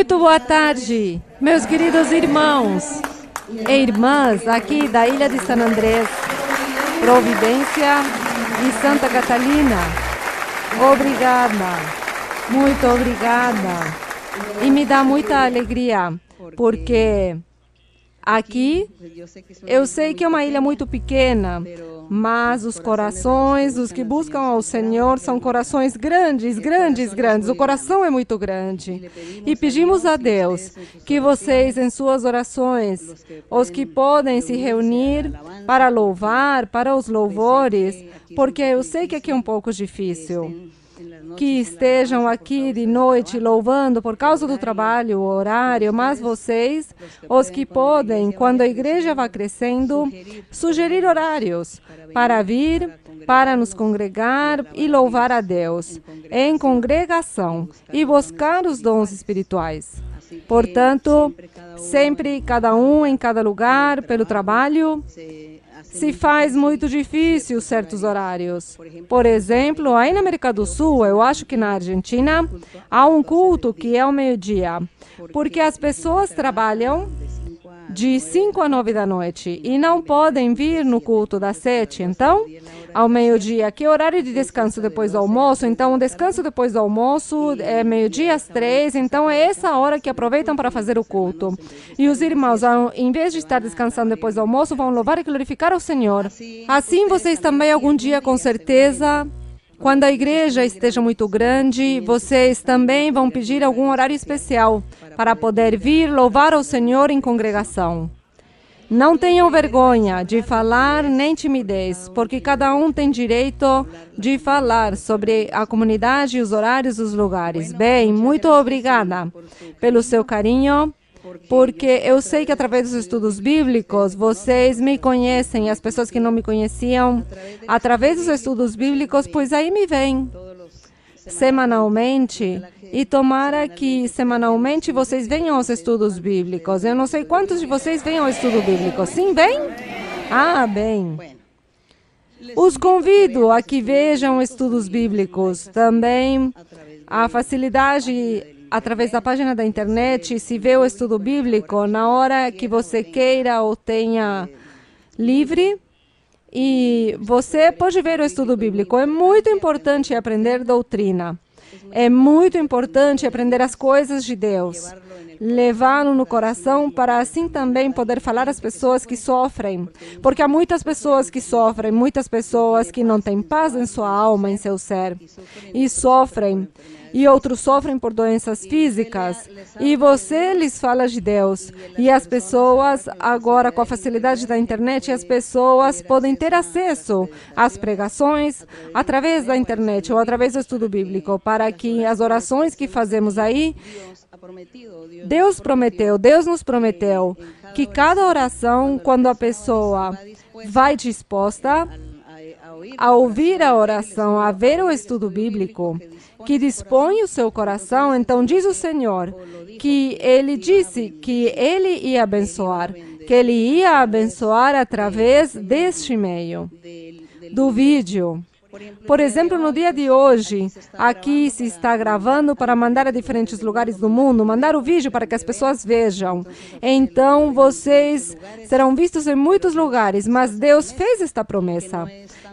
Muito boa tarde, meus queridos irmãos e irmãs aqui da Ilha de San Andrés, Providência e Santa Catalina. Obrigada, muito obrigada. E me dá muita alegria, porque aqui eu sei que é uma ilha muito pequena, mas os corações dos que buscam ao Senhor são corações grandes, grandes, grandes. O coração é muito grande. E pedimos a Deus que vocês, em suas orações, os que podem se reunir para louvar, para os louvores, porque eu sei que aqui é um pouco difícil, que estejam aqui de noite louvando por causa do trabalho, o horário, mas vocês, os que podem, quando a igreja vai crescendo, sugerir horários para vir, para nos congregar e louvar a Deus em congregação e buscar os dons espirituais. Portanto, sempre cada um em cada lugar, pelo trabalho, se faz muito difícil certos horários. Por exemplo, aí na América do Sul, eu acho que na Argentina, há um culto que é ao meio-dia, porque as pessoas trabalham de 5 a 9 da noite e não podem vir no culto das 7. Então, ao meio-dia, que é horário de descanso depois do almoço. Então, o descanso depois do almoço é meio-dia às 3. Então, é essa hora que aproveitam para fazer o culto. E os irmãos, em vez de estar descansando depois do almoço, vão louvar e glorificar ao Senhor. Assim, vocês também, algum dia, com certeza, quando a igreja esteja muito grande, vocês também vão pedir algum horário especial para poder vir louvar ao Senhor em congregação. Não tenham vergonha de falar nem timidez, porque cada um tem direito de falar sobre a comunidade, os horários, os lugares. Bem, muito obrigada pelo seu carinho, porque eu sei que através dos estudos bíblicos, vocês me conhecem, as pessoas que não me conheciam, através dos estudos bíblicos, pois aí me vêm semanalmente, e tomara que semanalmente vocês venham aos estudos bíblicos. Eu não sei quantos de vocês vêm ao estudo bíblico. Sim, vem? Ah, bem. Os convido a que vejam estudos bíblicos. Também a facilidade, através da página da internet, se vê o estudo bíblico na hora que você queira ou tenha livre. E você pode ver o estudo bíblico. É muito importante aprender doutrina. É muito importante aprender as coisas de Deus, levá-lo no coração para assim também poder falar às pessoas que sofrem. Porque há muitas pessoas que sofrem, muitas pessoas que não têm paz em sua alma, em seu ser, e sofrem. E outros sofrem por doenças físicas, e você lhes fala de Deus. E as pessoas, agora com a facilidade da internet, as pessoas podem ter acesso às pregações através da internet ou através do estudo bíblico, para que as orações que fazemos aí, Deus prometeu, Deus nos prometeu, que cada oração, quando a pessoa vai disposta a ouvir a oração, a ver o estudo bíblico, que dispõe o seu coração, então diz o Senhor que Ele disse que Ele ia abençoar, que Ele ia abençoar através deste meio, do vídeo. Por exemplo, no dia de hoje, aqui se está gravando para mandar a diferentes lugares do mundo, mandar o vídeo para que as pessoas vejam. Então, vocês serão vistos em muitos lugares, mas Deus fez esta promessa,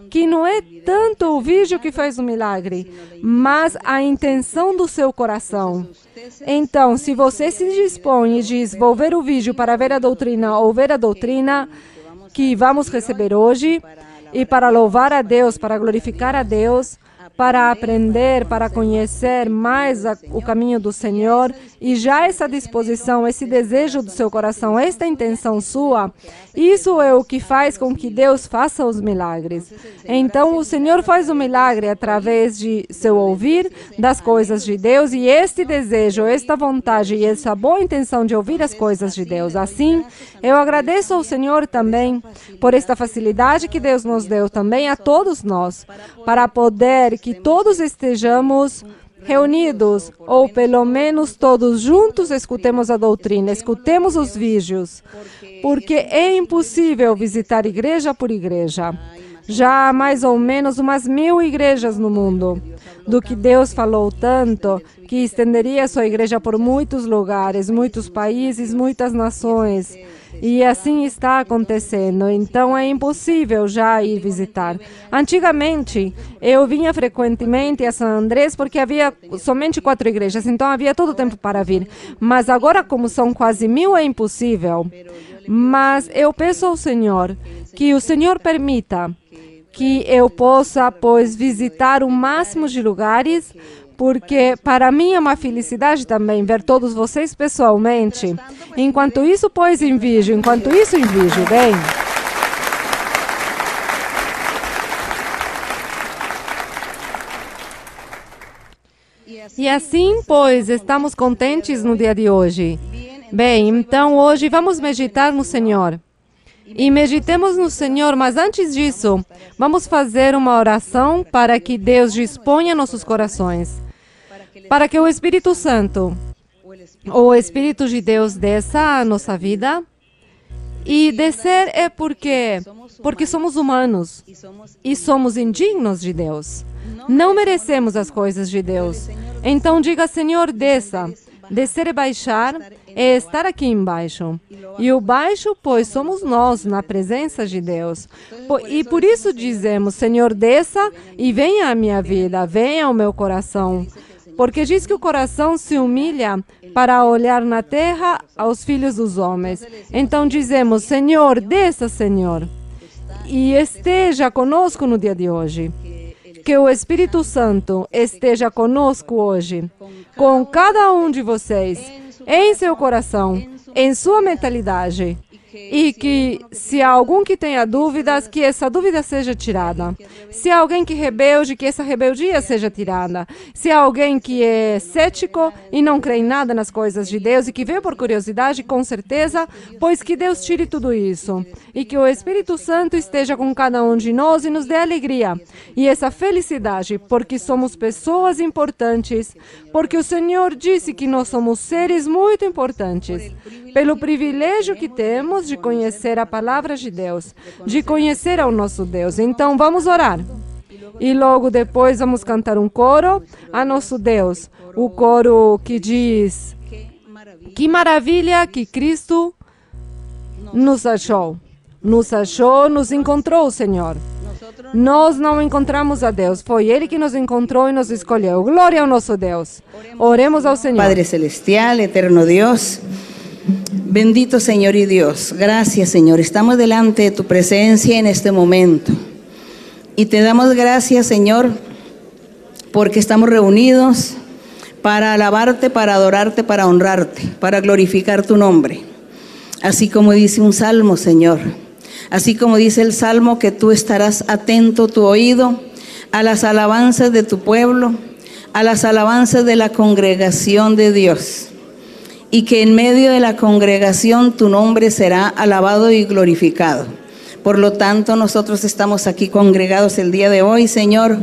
que não é tanto o vídeo que faz o milagre, mas a intenção do seu coração. Então, se você se dispõe e diz, vou ver o vídeo para ver a doutrina ou ver a doutrina que vamos receber hoje, e para louvar a Deus, para glorificar a Deus, para aprender, para conhecer mais o caminho do Senhor, e já essa disposição, esse desejo do seu coração, esta intenção sua, isso é o que faz com que Deus faça os milagres. Então, o Senhor faz o milagre através de seu ouvir das coisas de Deus, e este desejo, esta vontade e essa boa intenção de ouvir as coisas de Deus. Assim, eu agradeço ao Senhor também por esta facilidade que Deus nos deu também a todos nós, para poder que todos estejamos reunidos, ou pelo menos todos juntos escutemos a doutrina, escutemos os vídeos, porque é impossível visitar igreja por igreja. Já há mais ou menos umas 1000 igrejas no mundo. Do que Deus falou tanto, que estenderia sua igreja por muitos lugares, muitos países, muitas nações. E assim está acontecendo, então é impossível já ir visitar. Antigamente, eu vinha frequentemente a São Andrés porque havia somente 4 igrejas, então havia todo o tempo para vir. Mas agora, como são quase 1000, é impossível. Mas eu peço ao Senhor que o Senhor permita que eu possa, pois, visitar o máximo de lugares, porque para mim é uma felicidade também ver todos vocês pessoalmente. Enquanto isso, pois, invijo, bem? E assim, pois, estamos contentes no dia de hoje. Bem, então hoje vamos meditar no Senhor. E meditemos no Senhor, mas antes disso, vamos fazer uma oração para que Deus disponha nossos corações. Para que o Espírito Santo, o Espírito de Deus, desça a nossa vida. E descer é porque somos humanos e somos indignos de Deus. Não merecemos as coisas de Deus. Então diga, Senhor, desça. Descer é baixar, é estar aqui embaixo. E o baixo, pois, somos nós, na presença de Deus. E por isso dizemos, Senhor, desça e venha à minha vida, venha ao meu coração. Porque diz que o coração se humilha para olhar na terra aos filhos dos homens. Então dizemos, Senhor, desça, Senhor, e esteja conosco no dia de hoje. Que o Espírito Santo esteja conosco hoje, com cada um de vocês, em seu coração, em sua mentalidade. E que, se há algum que tenha dúvidas, que essa dúvida seja tirada. Se há alguém que rebelde, que essa rebeldia seja tirada. Se há alguém que é cético e não crê em nada nas coisas de Deus e que veio por curiosidade, com certeza, pois que Deus tire tudo isso. E que o Espírito Santo esteja com cada um de nós e nos dê alegria. E essa felicidade, porque somos pessoas importantes, porque o Senhor disse que nós somos seres muito importantes. Pelo privilégio que temos de conhecer a palavra de Deus, de conhecer ao nosso Deus. Então vamos orar. E logo depois vamos cantar um coro a nosso Deus. O coro que diz: que maravilha que Cristo nos achou. Nos encontrou o Senhor. Nós não encontramos a Deus, foi Ele que nos encontrou e nos escolheu. Glória ao nosso Deus. Oremos ao Senhor. Padre Celestial, eterno Dios, bendito Señor y Dios, gracias Señor, estamos delante de tu presencia en este momento y te damos gracias Señor porque estamos reunidos para alabarte, para adorarte, para honrarte, para glorificar tu nombre, así como dice un salmo Señor, así como dice el salmo que tú estarás atento tu oído a las alabanzas de tu pueblo, a las alabanzas de la congregación de Dios. Y que en medio de la congregación tu nombre será alabado y glorificado. Por lo tanto, nosotros estamos aquí congregados el día de hoy, Señor,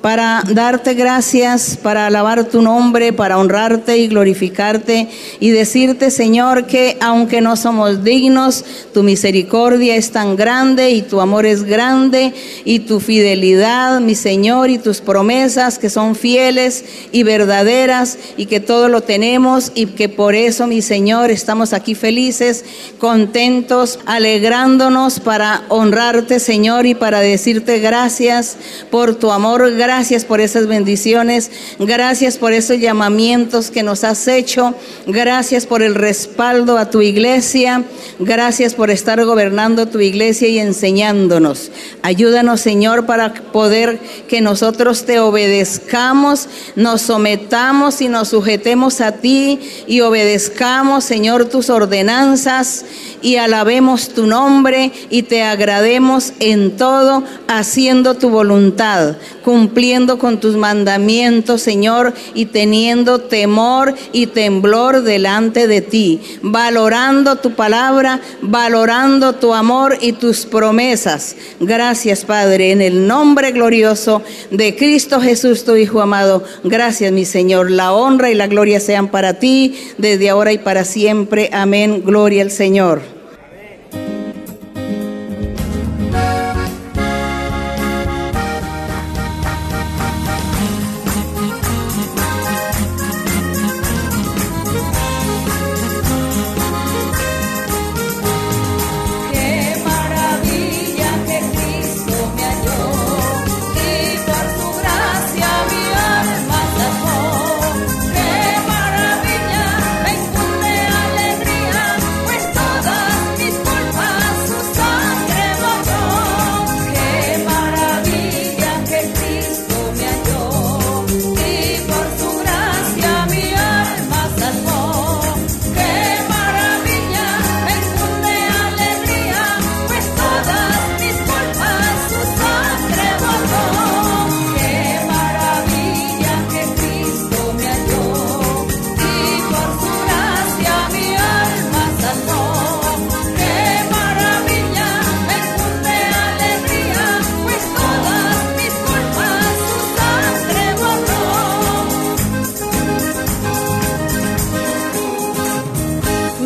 para darte gracias, para alabar tu nombre, para honrarte y glorificarte y decirte, Señor, que aunque no somos dignos, tu misericordia es tan grande y tu amor es grande y tu fidelidad, mi Señor, y tus promesas que son fieles y verdaderas y que todo lo tenemos y que por eso, mi Señor, estamos aquí felices, contentos, alegrándonos para honrarte, Señor, y para decirte gracias por tu amor, gracias por esas bendiciones, gracias por esos llamamientos que nos has hecho, gracias por el respaldo a tu iglesia, gracias por estar gobernando tu iglesia y enseñándonos. Ayúdanos, Señor, para poder que nosotros te obedezcamos, nos sometamos y nos sujetemos a ti y obedezcamos, Señor, tus ordenanzas y alabemos tu nombre y te agrademos en todo, haciendo tu voluntad, cumpliendo con tus mandamientos, Señor, y teniendo temor y temblor delante de ti, valorando tu palabra, valorando tu amor y tus promesas. Gracias, Padre, en el nombre glorioso de Cristo Jesús, tu Hijo amado. Gracias, mi Señor. La honra y la gloria sean para ti, desde ahora y para siempre. Amén. Gloria al Señor.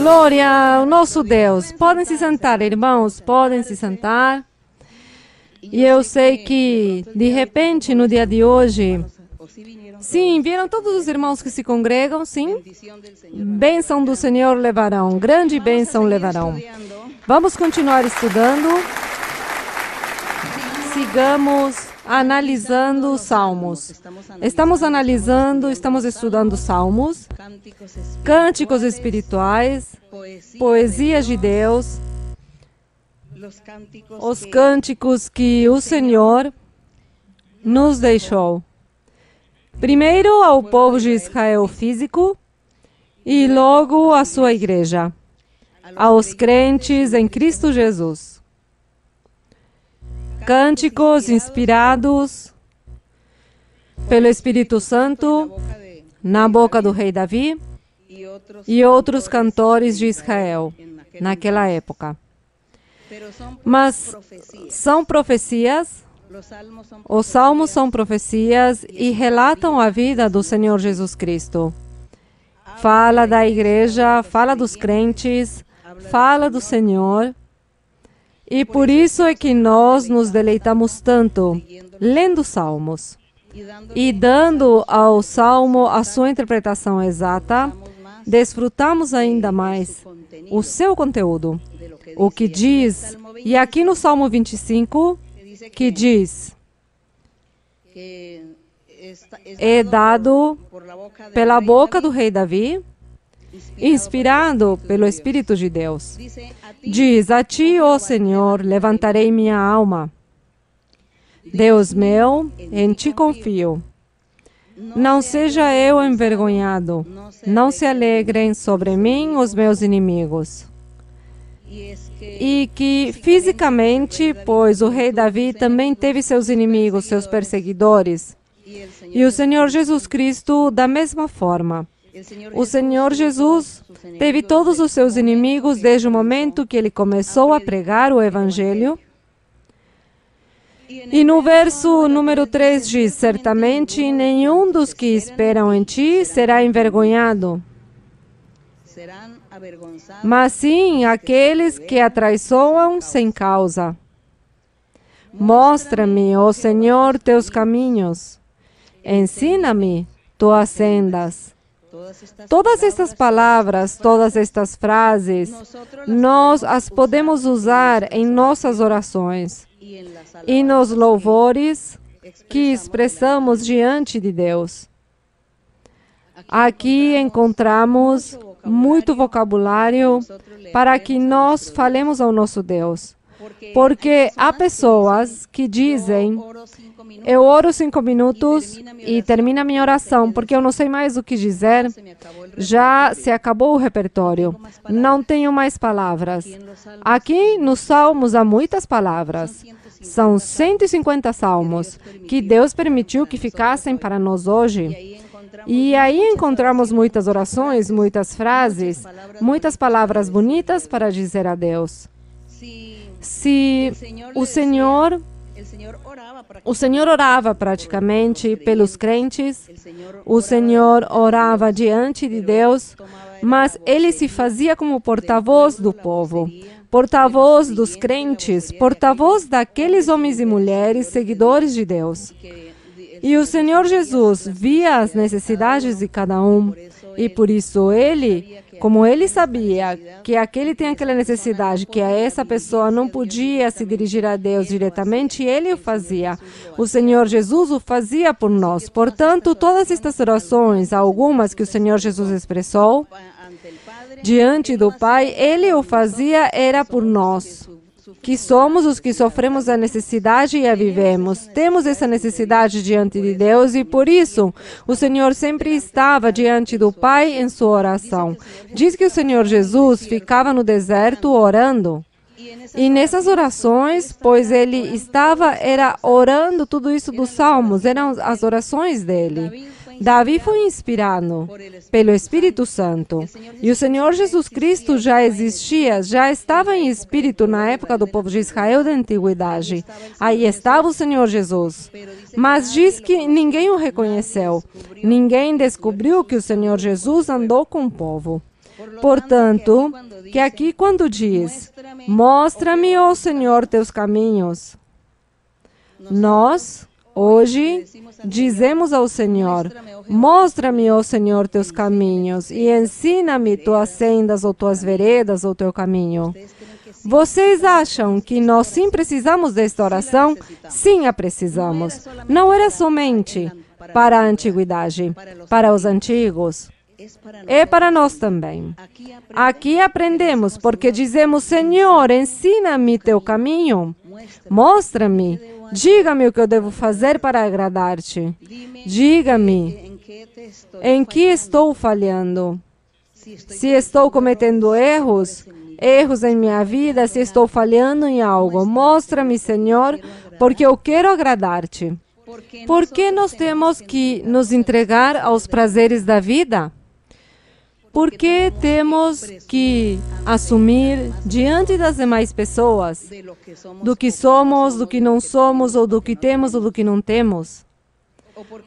Glória ao nosso Deus. Podem se sentar, irmãos, podem se sentar. E eu sei que, de repente, no dia de hoje, sim, vieram todos os irmãos que se congregam, sim? Bênção do Senhor levarão, grande bênção levarão. Vamos continuar estudando. Sigamos analisando os Salmos. Estamos estudando Salmos, cânticos espirituais, poesias de Deus, os cânticos que o Senhor nos deixou. Primeiro ao povo de Israel físico e logo à sua igreja, aos crentes em Cristo Jesus. Cânticos inspirados pelo Espírito Santo na boca do rei Davi e outros cantores de Israel naquela época. Mas são profecias, os salmos são profecias e relatam a vida do Senhor Jesus Cristo. Fala da igreja, fala dos crentes, fala do Senhor. E por isso é que nós nos deleitamos tanto lendo salmos e dando ao salmo a sua interpretação exata, desfrutamos ainda mais o seu conteúdo. O que diz, e aqui no Salmo 25, que diz, é dado pela boca do rei Davi, inspirado pelo Espírito de Deus. Diz, a ti, ó Senhor, levantarei minha alma. Deus meu, em ti confio. Não seja eu envergonhado, não se alegrem sobre mim os meus inimigos. E que fisicamente, pois o rei Davi também teve seus inimigos, seus perseguidores. E o Senhor Jesus Cristo, da mesma forma. O Senhor Jesus teve todos os seus inimigos desde o momento que ele começou a pregar o Evangelho. E no verso número 3 diz, certamente nenhum dos que esperam em ti será envergonhado, mas sim aqueles que atraiçoam sem causa. Mostra-me, ó Senhor, teus caminhos. Ensina-me tuas sendas. Todas estas palavras, todas estas frases, nós as podemos usar em nossas orações e nos louvores que expressamos diante de Deus. Aqui encontramos muito vocabulário para que nós falemos ao nosso Deus. Porque há pessoas que dizem, eu oro 5 minutos e termina a minha oração, porque eu não sei mais o que dizer, já se acabou o repertório, não tenho mais palavras. Aqui nos Salmos há muitas palavras. São 150 salmos que Deus permitiu que ficassem para nós hoje. E aí encontramos muitas orações, muitas frases, muitas palavras bonitas para dizer a Deus. Se o Senhor orava praticamente pelos crentes, o Senhor orava diante de Deus, mas ele se fazia como porta-voz do povo, porta-voz dos crentes, porta-voz daqueles homens e mulheres seguidores de Deus. E o Senhor Jesus via as necessidades de cada um, e por isso ele, como ele sabia que aquele tem aquela necessidade, que essa pessoa não podia se dirigir a Deus diretamente, ele o fazia. O Senhor Jesus o fazia por nós. Portanto, todas estas orações, algumas que o Senhor Jesus expressou diante do Pai, ele o fazia, era por nós, que somos os que sofremos a necessidade e a vivemos. Temos essa necessidade diante de Deus e, por isso, o Senhor sempre estava diante do Pai em sua oração. Diz que o Senhor Jesus ficava no deserto orando. E nessas orações, pois ele era orando tudo isso dos Salmos, eram as orações dele. Davi foi inspirado pelo Espírito Santo. E o Senhor Jesus Cristo já existia, já estava em espírito na época do povo de Israel da antiguidade. Aí estava o Senhor Jesus. Mas diz que ninguém o reconheceu. Ninguém descobriu que o Senhor Jesus andou com o povo. Portanto, que aqui quando diz, mostra-me, ó Senhor, teus caminhos, nós, hoje, dizemos ao Senhor, mostra-me, ó Senhor, teus caminhos e ensina-me tuas sendas ou tuas veredas ou teu caminho. Vocês acham que nós sim precisamos desta oração? Sim, a precisamos. Não era somente para a antiguidade, para os antigos. É para nós também. Aqui aprendemos, porque dizemos, Senhor, ensina-me teu caminho, mostra-me, diga-me o que eu devo fazer para agradar-te. Diga-me em que estou falhando. Se estou cometendo erros em minha vida, se estou falhando em algo, mostra-me, Senhor, porque eu quero agradar-te. Por que nós temos que nos entregar aos prazeres da vida? Por que temos que assumir diante das demais pessoas do que somos, do que não somos, ou do que temos ou do que não temos?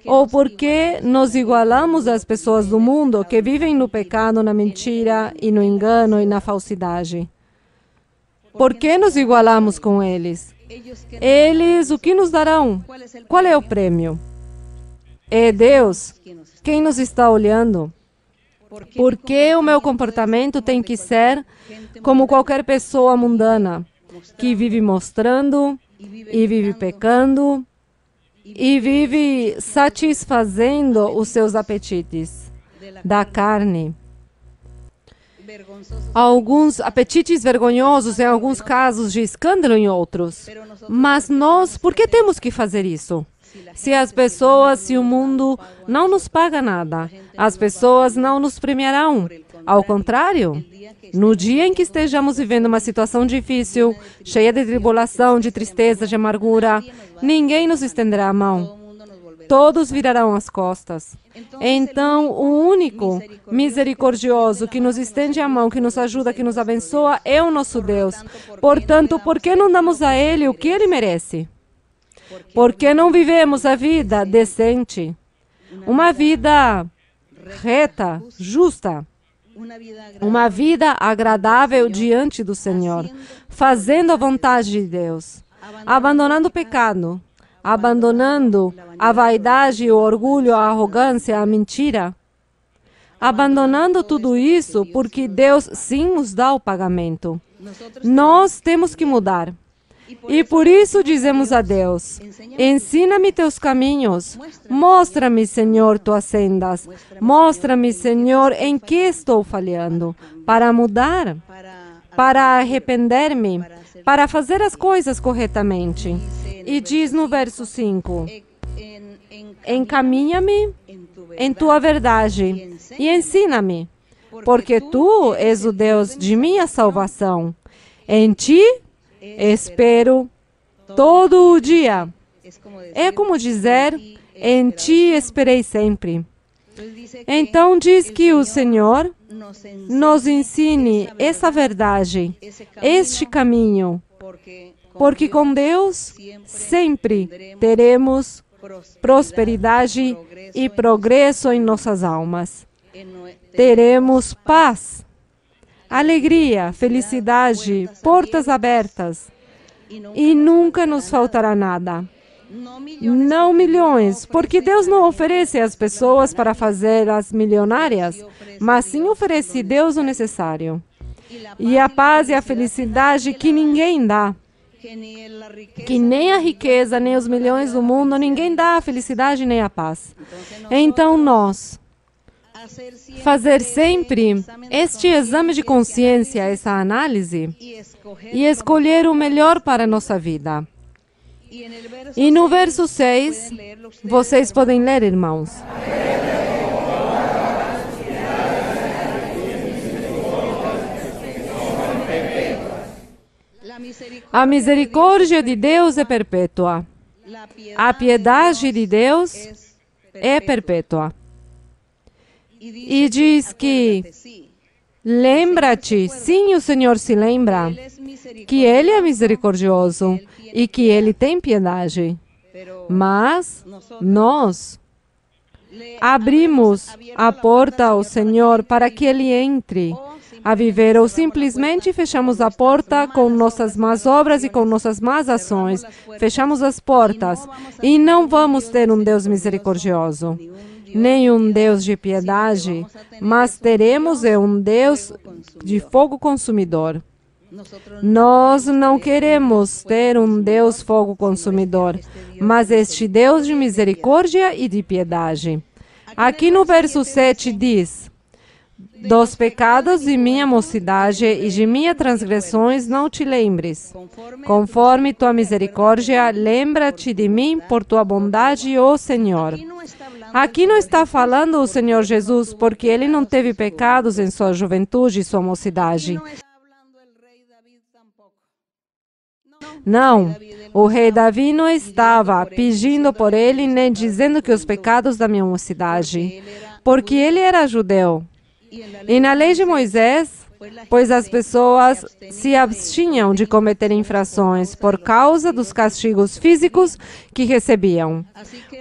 Ou por que nos igualamos às pessoas do mundo que vivem no pecado, na mentira e no engano e na falsidade? Por que nos igualamos com eles? Eles o que nos darão? Qual é o prêmio? É Deus quem nos está olhando. Por que o meu comportamento tem que ser como qualquer pessoa mundana, que vive mostrando, e vive pecando, e vive satisfazendo os seus apetites da carne? Alguns apetites vergonhosos em alguns casos, de escândalo em outros. Mas nós, por que temos que fazer isso? Se as pessoas, se o mundo não nos paga nada, as pessoas não nos premiarão. Ao contrário, no dia em que estejamos vivendo uma situação difícil, cheia de tribulação, de tristeza, de amargura, ninguém nos estenderá a mão. Todos virarão as costas. Então, o único misericordioso que nos estende a mão, que nos ajuda, que nos abençoa, é o nosso Deus. Portanto, por que não damos a Ele o que Ele merece? Por que não vivemos a vida decente? Uma vida reta, justa. Uma vida agradável diante do Senhor, fazendo a vontade de Deus, abandonando o pecado, abandonando a vaidade, o orgulho, a arrogância, a mentira, abandonando tudo isso, porque Deus sim nos dá o pagamento. Nós temos que mudar. E por isso dizemos a Deus, ensina-me teus caminhos, mostra-me, Senhor, tuas sendas, mostra-me, Senhor, em que estou falhando, para mudar, para arrepender-me, para fazer as coisas corretamente. E diz no verso 5, encaminha-me em tua verdade e ensina-me, porque tu és o Deus de minha salvação. Em ti espero todo o dia. É como dizer, em ti esperei sempre. Então diz que o Senhor nos ensine essa verdade, este caminho, porque com Deus sempre teremos prosperidade e progresso em nossas almas. Teremos paz, alegria, felicidade, portas abertas, e nunca nos faltará nada. Não milhões, porque Deus não oferece às pessoas para fazê-las milionárias, mas sim oferece Deus o necessário. E a paz e a felicidade que ninguém dá, que nem a riqueza, nem os milhões do mundo, ninguém dá a felicidade nem a paz. Então nós fazer sempre este exame de consciência, essa análise, e escolher o melhor para a nossa vida. E no verso 6, vocês podem ler, irmãos. A misericórdia de Deus é perpétua. A piedade de Deus é perpétua. E diz que, lembra-te, sim, o Senhor se lembra, que Ele é misericordioso e que Ele tem piedade. Mas nós abrimos a porta ao Senhor para que Ele entre a viver, ou simplesmente fechamos a porta com nossas más obras e com nossas más ações. Fechamos as portas e não vamos ter um Deus misericordioso, nem um Deus de piedade, mas teremos um Deus de fogo consumidor. Nós não queremos ter um Deus fogo consumidor, mas este Deus de misericórdia e de piedade. Aqui no verso 7 diz: dos pecados de minha mocidade e de minhas transgressões não te lembres. Conforme tua misericórdia, lembra-te de mim por tua bondade, ó Senhor. Aqui não está falando o Senhor Jesus, porque Ele não teve pecados em sua juventude e sua mocidade. Não, o rei Davi não estava pedindo por ele, nem dizendo que os pecados da minha mocidade, porque ele era judeu. E na lei de Moisés, pois as pessoas se abstinham de cometer infrações por causa dos castigos físicos que recebiam.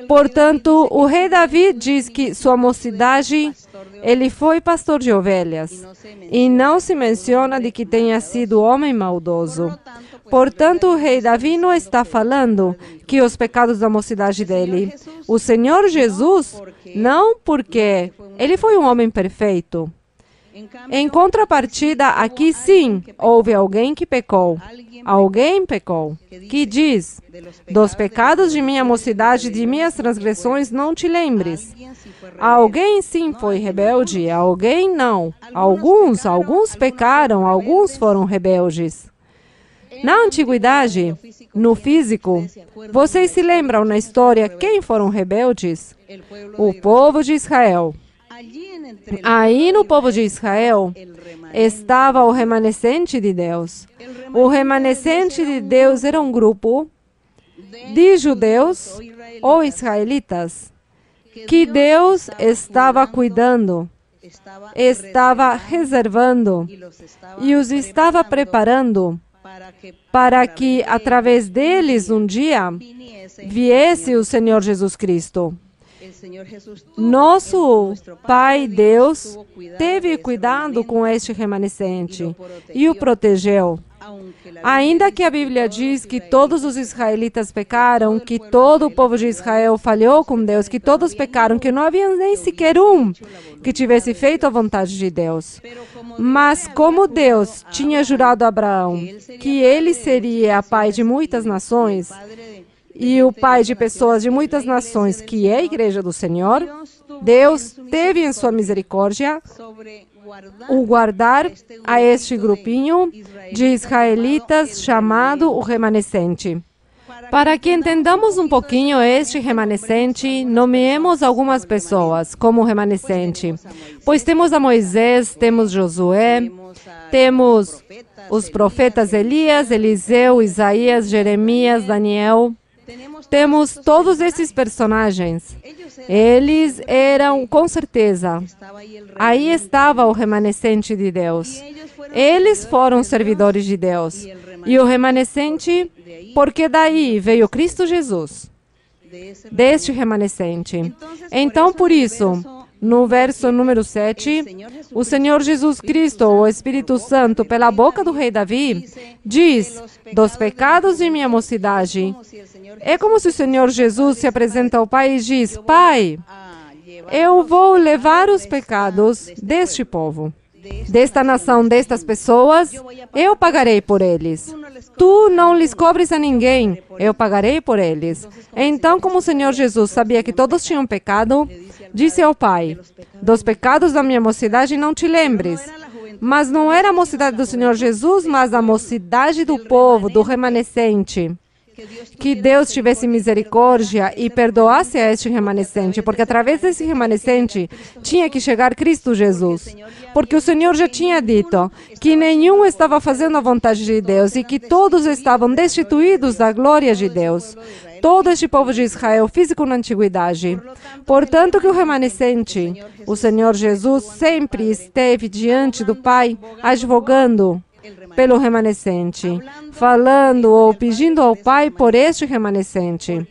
Portanto, o rei Davi diz que sua mocidade, ele foi pastor de ovelhas, e não se menciona de que tenha sido homem maldoso. Portanto, o rei Davi não está falando que os pecados da mocidade dele. O Senhor Jesus, não, porque ele foi um homem perfeito. Em contrapartida, aqui sim, houve alguém que pecou. Alguém pecou, que diz: dos pecados de minha mocidade e de minhas transgressões não te lembres. Alguém sim foi rebelde, alguém não. Alguns pecaram, alguns foram rebeldes. Na antiguidade, no físico, vocês se lembram na história quem foram rebeldes? O povo de Israel. Aí no povo de Israel estava o remanescente de Deus. O remanescente de Deus era um grupo de judeus ou israelitas que Deus estava cuidando, estava reservando e os estava preparando para que, através deles, um dia, viesse o Senhor Jesus Cristo. Nosso Pai Deus teve cuidado com este remanescente e o protegeu. Ainda que a Bíblia diz que todos os israelitas pecaram, que todo o povo de Israel falhou com Deus, que todos pecaram, que não havia nem sequer um que tivesse feito a vontade de Deus. Mas como Deus tinha jurado a Abraão que ele seria pai de muitas nações, e o pai de pessoas de muitas nações, que é a igreja do Senhor, Deus teve em sua misericórdia o guardar a este grupinho de israelitas chamado o remanescente. Para que entendamos um pouquinho este remanescente, nomeemos algumas pessoas como remanescente, pois temos a Moisés, temos Josué, temos os profetas Elias, Eliseu, Isaías, Jeremias, Daniel. Temos todos esses personagens. Eles eram, com certeza, aí estava o remanescente de Deus. Eles foram servidores de Deus. E o remanescente, porque daí veio Cristo Jesus, deste remanescente. Então, por isso, no verso número 7, o Senhor Jesus Cristo, o Espírito Santo, pela boca do rei Davi, diz: dos pecados de minha mocidade. É como se o Senhor Jesus se apresenta ao Pai e diz: Pai, eu vou levar os pecados deste povo, desta nação, destas pessoas, eu pagarei por eles. Tu não lhes cobres a ninguém, eu pagarei por eles. Então, como o Senhor Jesus sabia que todos tinham pecado, disse ao Pai: dos pecados da minha mocidade não te lembres. Mas não era a mocidade do Senhor Jesus, mas a mocidade do povo, do remanescente. Que Deus tivesse misericórdia e perdoasse a este remanescente, porque através desse remanescente tinha que chegar Cristo Jesus. Porque o Senhor já tinha dito que nenhum estava fazendo a vontade de Deus e que todos estavam destituídos da glória de Deus. Todo este povo de Israel físico na antiguidade. Portanto, que o remanescente, o Senhor Jesus, sempre esteve diante do Pai, advogando pelo remanescente, falando ou pedindo ao Pai por este remanescente.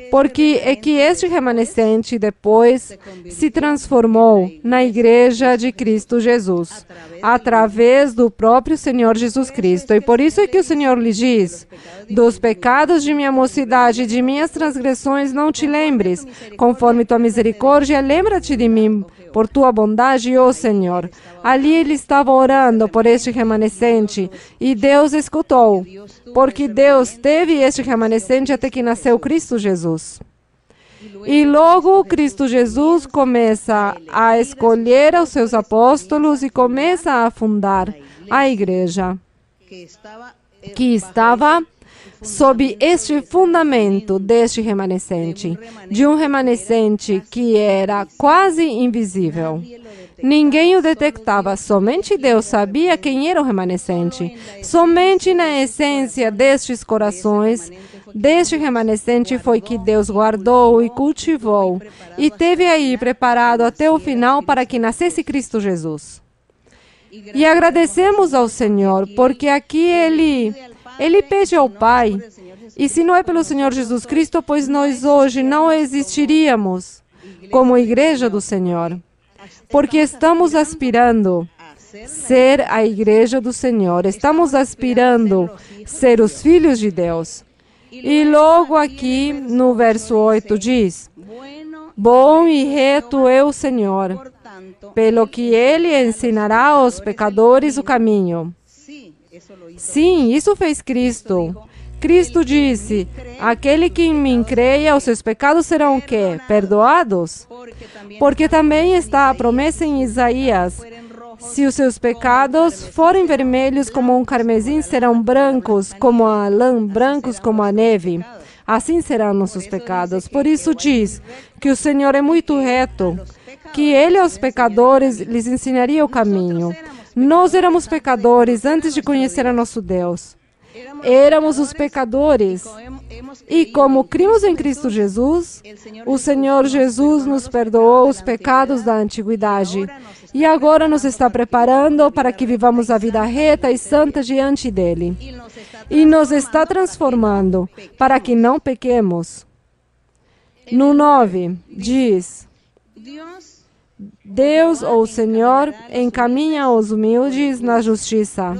Porque é que este remanescente depois se transformou na Igreja de Cristo Jesus, através do próprio Senhor Jesus Cristo. E por isso é que o Senhor lhe diz: dos pecados de minha mocidade e de minhas transgressões não te lembres. Conforme tua misericórdia, lembra-te de mim por tua bondade, ó Senhor. Ali ele estava orando por este remanescente e Deus escutou, porque Deus teve este remanescente até que nasceu Cristo Jesus. E logo Cristo Jesus começa a escolher os seus apóstolos e começa a fundar a igreja, que estava sob este fundamento deste remanescente, de um remanescente que era quase invisível. Ninguém o detectava, somente Deus sabia quem era o remanescente. Somente na essência destes corações, deste remanescente foi que Deus guardou e cultivou, e teve aí preparado até o final para que nascesse Cristo Jesus. E agradecemos ao Senhor, porque aqui Ele pede ao Pai, e se não é pelo Senhor Jesus Cristo, pois nós hoje não existiríamos como Igreja do Senhor, porque estamos aspirando ser a Igreja do Senhor, estamos aspirando ser os filhos de Deus. E logo aqui no verso 8 diz: bom e reto é o Senhor, pelo que Ele ensinará aos pecadores o caminho. Sim, isso fez Cristo. Cristo disse: aquele que em mim creia, os seus pecados serão o quê? Perdoados? Porque também está a promessa em Isaías: se os seus pecados forem vermelhos como um carmesim, serão brancos como a lã, brancos como a neve. Assim serão nossos pecados. Por isso diz que o Senhor é muito reto, que Ele aos pecadores lhes ensinaria o caminho. Nós éramos pecadores antes de conhecer a nosso Deus. Éramos os pecadores. E como cremos em Cristo Jesus, o Senhor Jesus nos perdoou os pecados da antiguidade. E agora nos está preparando para que vivamos a vida reta e santa diante dEle. E nos está transformando para que não pequemos. No 9, diz: Deus, ou Senhor, encaminha os humildes na justiça.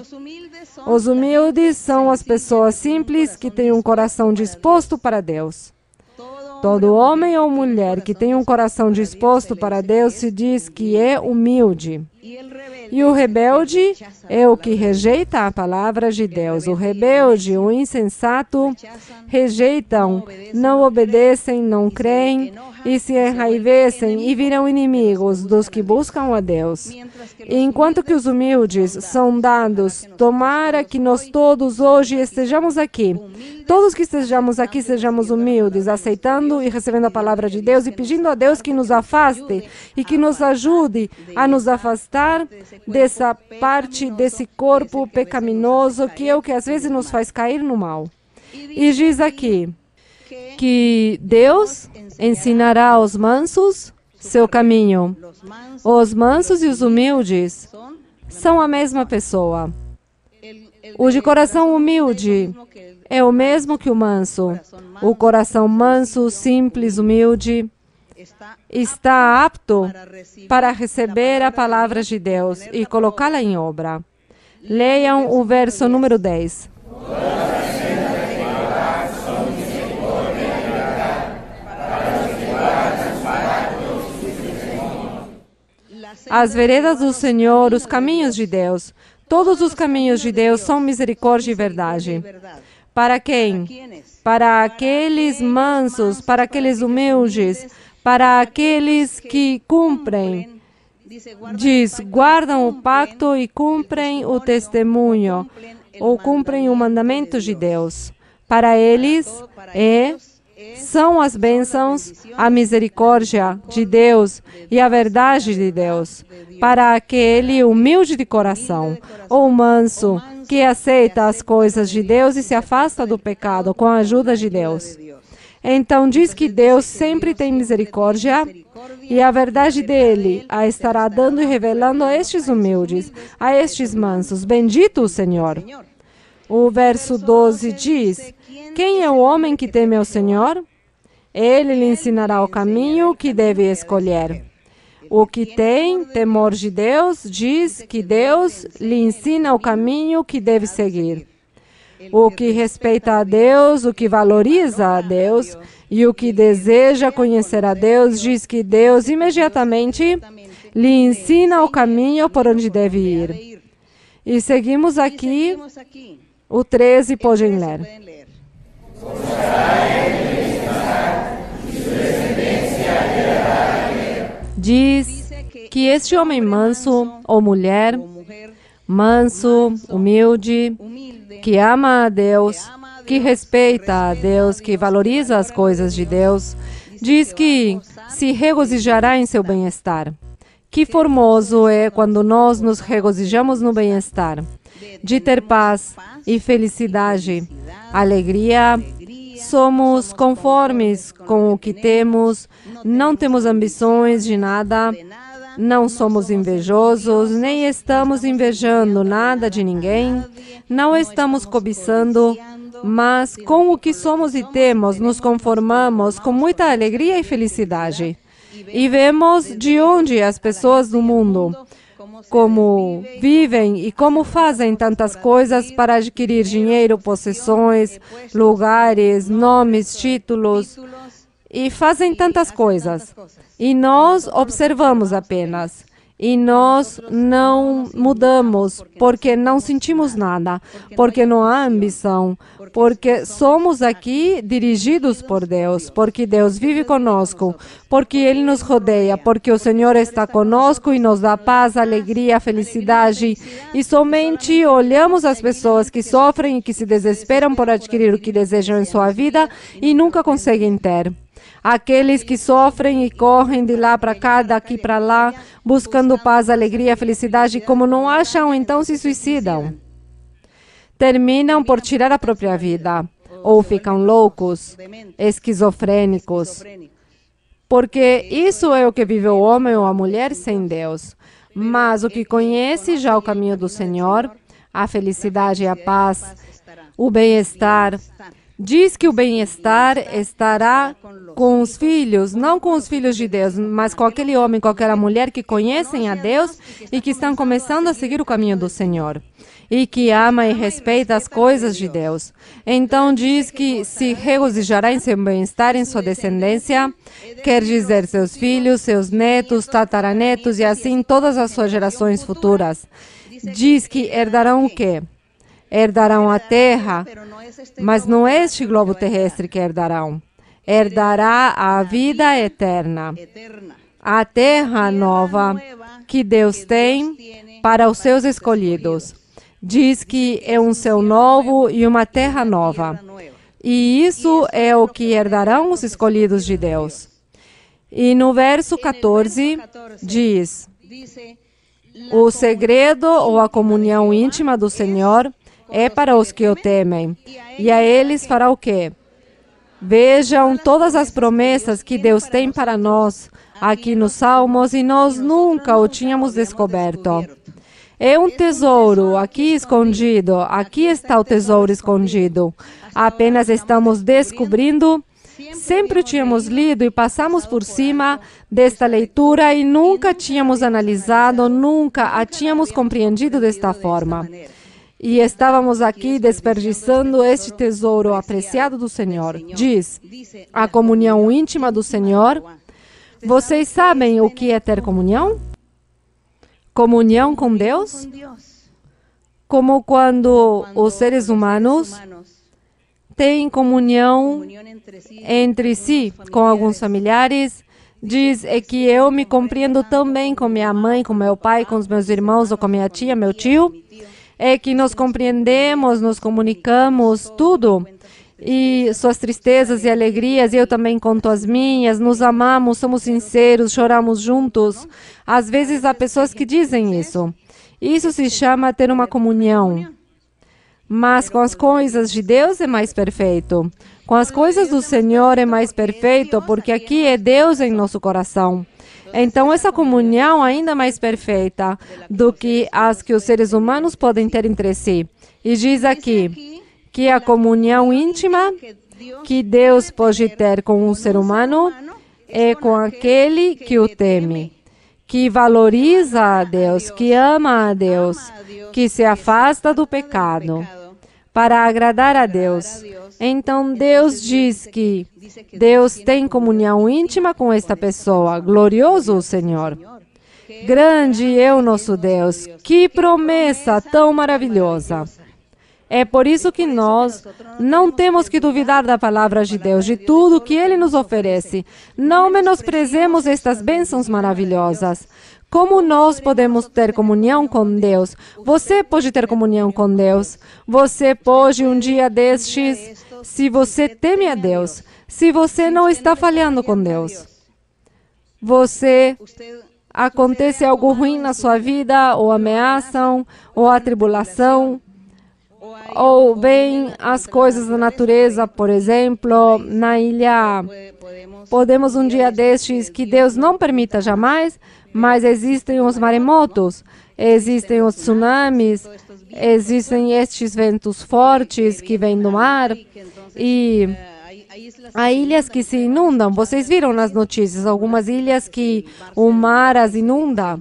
Os humildes são as pessoas simples que têm um coração disposto para Deus. Todo homem ou mulher que tem um coração disposto para Deus se diz que é humilde. E o rebelde é o que rejeita a palavra de Deus. O rebelde, o insensato, rejeitam, não obedecem, não creem e se enraivecem e viram inimigos dos que buscam a Deus. E enquanto que os humildes são dados, tomara que nós todos hoje estejamos aqui. Todos que estejamos aqui sejamos humildes, aceitando e recebendo a palavra de Deus e pedindo a Deus que nos afaste e que nos ajude a nos afastar dessa parte desse corpo pecaminoso que é o que às vezes nos faz cair no mal. E diz aqui que Deus ensinará aos mansos seu caminho. Os mansos e os humildes são a mesma pessoa. O de coração humilde é o mesmo que o manso. O coração manso, simples, humilde, está apto para receber a palavra de Deus e colocá-la em obra. Leiam o verso número 10. As veredas do Senhor, os caminhos de Deus. Todos os caminhos de Deus são misericórdia e verdade. Para quem? Para aqueles mansos, para aqueles humildes, para aqueles que cumprem. Diz, guardam o pacto e cumprem o testemunho, ou cumprem o mandamento de Deus. Para eles são as bênçãos, a misericórdia de Deus e a verdade de Deus. Para aquele humilde de coração, ou manso, que aceita as coisas de Deus e se afasta do pecado com a ajuda de Deus. Então diz que Deus sempre tem misericórdia e a verdade dele a estará dando e revelando a estes humildes, a estes mansos. Bendito o Senhor. O verso 12 diz: quem é o homem que teme ao Senhor? Ele lhe ensinará o caminho que deve escolher. O que tem temor de Deus diz que Deus lhe ensina o caminho que deve seguir. O que respeita a Deus, o que valoriza a Deus e o que deseja conhecer a Deus, diz que Deus imediatamente lhe ensina o caminho por onde deve ir. E seguimos aqui, o 13, podem ler. Diz que este homem manso ou mulher, manso, humilde, que ama a Deus, que respeita a Deus, que valoriza as coisas de Deus, diz que se regozijará em seu bem-estar. Que formoso é quando nós nos regozijamos no bem-estar, de ter paz e felicidade, alegria. Somos conformes com o que temos, não temos ambições de nada, não somos invejosos, nem estamos invejando nada de ninguém, não estamos cobiçando, mas com o que somos e temos, nos conformamos com muita alegria e felicidade. E vemos de onde as pessoas do mundo, como vivem e como fazem tantas coisas para adquirir dinheiro, possessões, lugares, nomes, títulos, e fazem tantas coisas. E nós observamos apenas. E nós não mudamos, porque não sentimos nada, porque não há ambição, porque somos aqui dirigidos por Deus, porque Deus vive conosco, porque Ele nos rodeia, porque o Senhor está conosco e nos dá paz, alegria, felicidade. E somente olhamos as pessoas que sofrem e que se desesperam por adquirir o que desejam em sua vida e nunca conseguem ter. Aqueles que sofrem e correm de lá para cá, daqui para lá, buscando paz, alegria, felicidade, como não acham, então se suicidam. Terminam por tirar a própria vida, ou ficam loucos, esquizofrênicos. Porque isso é o que vive o homem ou a mulher sem Deus. Mas o que conhece já o caminho do Senhor, a felicidade e a paz, o bem-estar, diz que o bem-estar estará com os filhos, não com os filhos de Deus, mas com aquele homem, com aquela mulher que conhecem a Deus e que estão começando a seguir o caminho do Senhor. E que ama e respeita as coisas de Deus. Então diz que se regozijará em seu bem-estar, em sua descendência, quer dizer seus filhos, seus netos, tataranetos e assim todas as suas gerações futuras. Diz que herdarão o quê? Herdarão a terra, mas não é este globo terrestre que herdarão. Herdará a vida eterna, a terra nova que Deus tem para os seus escolhidos. Diz que é um céu novo e uma terra nova. E isso é o que herdarão os escolhidos de Deus. E no verso 14 diz: o segredo ou a comunhão íntima do Senhor é para os que o temem. E a eles fará o quê? Vejam todas as promessas que Deus tem para nós aqui nos Salmos e nós nunca o tínhamos descoberto. É um tesouro aqui escondido, aqui está o tesouro escondido. Apenas estamos descobrindo. Sempre tínhamos lido e passamos por cima desta leitura e nunca tínhamos analisado, nunca a tínhamos compreendido desta forma. E estávamos aqui desperdiçando este tesouro apreciado do Senhor. Diz, a comunhão íntima do Senhor. Vocês sabem o que é ter comunhão? Comunhão com Deus? Como quando os seres humanos têm comunhão entre si, com alguns familiares. Diz, é que eu me compreendo tão bem com minha mãe, com meu pai, com os meus irmãos, ou com minha tia, meu tio. É que nos compreendemos, nos comunicamos, tudo. E suas tristezas e alegrias, eu também conto as minhas, nos amamos, somos sinceros, choramos juntos. Às vezes há pessoas que dizem isso. Isso se chama ter uma comunhão. Mas com as coisas de Deus é mais perfeito. Com as coisas do Senhor é mais perfeito, porque aqui é Deus em nosso coração. Então, essa comunhão ainda mais perfeita do que as que os seres humanos podem ter entre si. E diz aqui que a comunhão íntima que Deus pode ter com um ser humano é com aquele que o teme, que valoriza a Deus, que ama a Deus, que se afasta do pecado para agradar a Deus. Então, Deus diz que Deus tem comunhão íntima com esta pessoa. Glorioso o Senhor. Grande é o nosso Deus. Que promessa tão maravilhosa. É por isso que nós não temos que duvidar da palavra de Deus, de tudo que Ele nos oferece. Não menosprezemos estas bênçãos maravilhosas. Como nós podemos ter comunhão com Deus? Você pode ter comunhão com Deus. Você pode, um dia destes, se você teme a Deus, se você não está falhando com Deus, acontece algo ruim na sua vida, ou ameaçam, ou a tribulação, ou vem as coisas da natureza, por exemplo, na ilha. Podemos um dia destes, que Deus não permita jamais, mas existem os maremotos, existem os tsunamis, existem estes ventos fortes que vêm do mar, e há ilhas que se inundam. Vocês viram nas notícias, algumas ilhas que o mar as inunda.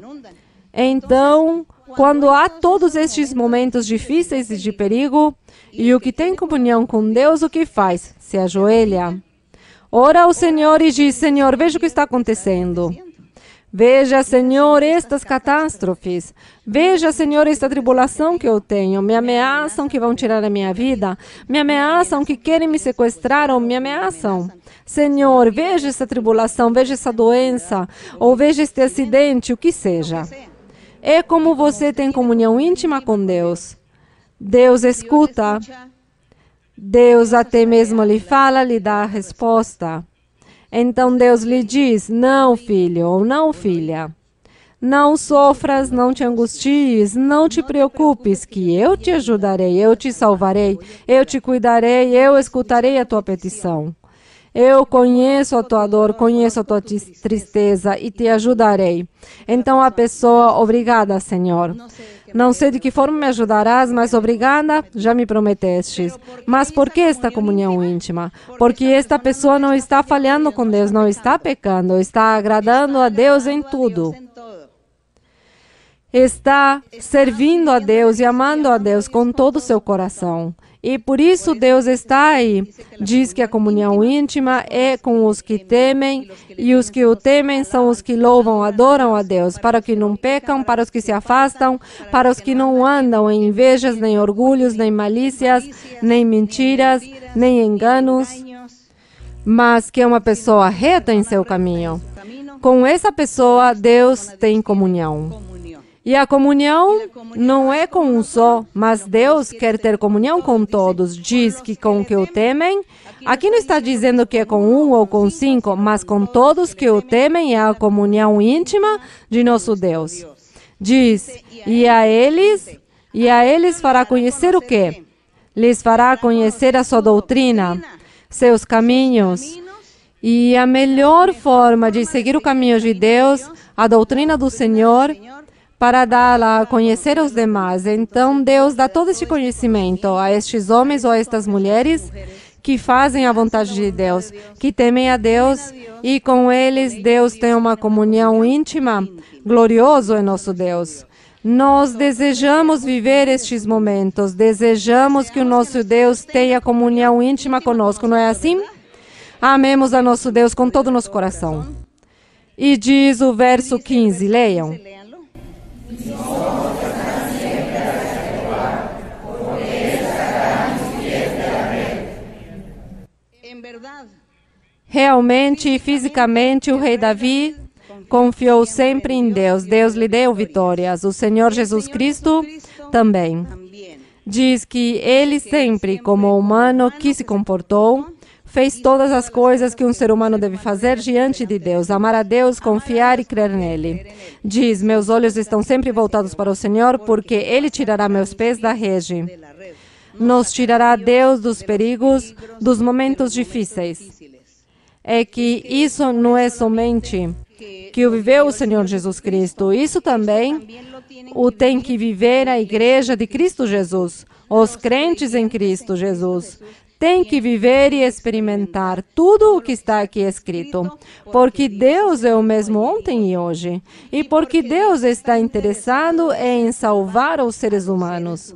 Então, quando há todos estes momentos difíceis e de perigo, e o que tem comunhão com Deus, o que faz? Se ajoelha. Ora ao Senhor e diz: Senhor, veja o que está acontecendo. Veja, Senhor, estas catástrofes. Veja, Senhor, esta tribulação que eu tenho. Me ameaçam que vão tirar a minha vida. Me ameaçam que querem me sequestrar ou me ameaçam. Senhor, veja essa tribulação, veja essa doença, ou veja este acidente, o que seja. É como você tem comunhão íntima com Deus. Deus escuta. Deus até mesmo lhe fala, lhe dá a resposta. Então Deus lhe diz: não, filho, ou não, filha. Não sofras, não te angusties, não te preocupes, que eu te ajudarei, eu te salvarei, eu te cuidarei, eu escutarei a tua petição. Eu conheço a tua dor, conheço a tua tristeza e te ajudarei. Então a pessoa: obrigada, Senhor. Não sei de que forma me ajudarás, mas obrigada, já me prometestes. Mas por que esta comunhão íntima? Porque esta pessoa não está falhando com Deus, não está pecando, está agradando a Deus em tudo. Está servindo a Deus e amando a Deus com todo o seu coração. E por isso Deus está aí. Diz que a comunhão íntima é com os que temem, e os que o temem são os que louvam, adoram a Deus, para os que não pecam, para os que se afastam, para os que não andam em invejas, nem orgulhos, nem malícias, nem mentiras, nem enganos, mas que é uma pessoa reta em seu caminho. Com essa pessoa, Deus tem comunhão. E a comunhão não é com um só, mas Deus quer ter comunhão com todos. Diz que com o que o temem, aqui não está dizendo que é com um ou com 5, mas com todos que o temem é a comunhão íntima de nosso Deus. Diz: e a eles fará conhecer o quê? Lhes fará conhecer a sua doutrina, seus caminhos. E a melhor forma de seguir o caminho de Deus, a doutrina do Senhor, para dá-la a conhecer aos demais. Então, Deus dá todo este conhecimento a estes homens ou a estas mulheres que fazem a vontade de Deus, que temem a Deus, e com eles Deus tem uma comunhão íntima. Glorioso é nosso Deus. Nós desejamos viver estes momentos, desejamos que o nosso Deus tenha comunhão íntima conosco, não é assim? Amemos a nosso Deus com todo o nosso coração. E diz o verso 15, leiam. Realmente e fisicamente, o rei Davi confiou sempre em Deus. Deus lhe deu vitórias. O Senhor Jesus Cristo também. Diz que ele sempre, como humano que se comportou, fez todas as coisas que um ser humano deve fazer diante de Deus. Amar a Deus, confiar e crer nele. Diz: meus olhos estão sempre voltados para o Senhor, porque Ele tirará meus pés da rede. nos tirará Deus dos perigos, dos momentos difíceis. É que isso não é somente que o viveu o Senhor Jesus Cristo, isso também o tem que viver a igreja de Cristo Jesus, os crentes em Cristo Jesus. Tem que viver e experimentar tudo o que está aqui escrito, porque Deus é o mesmo ontem e hoje, e porque Deus está interessado em salvar os seres humanos.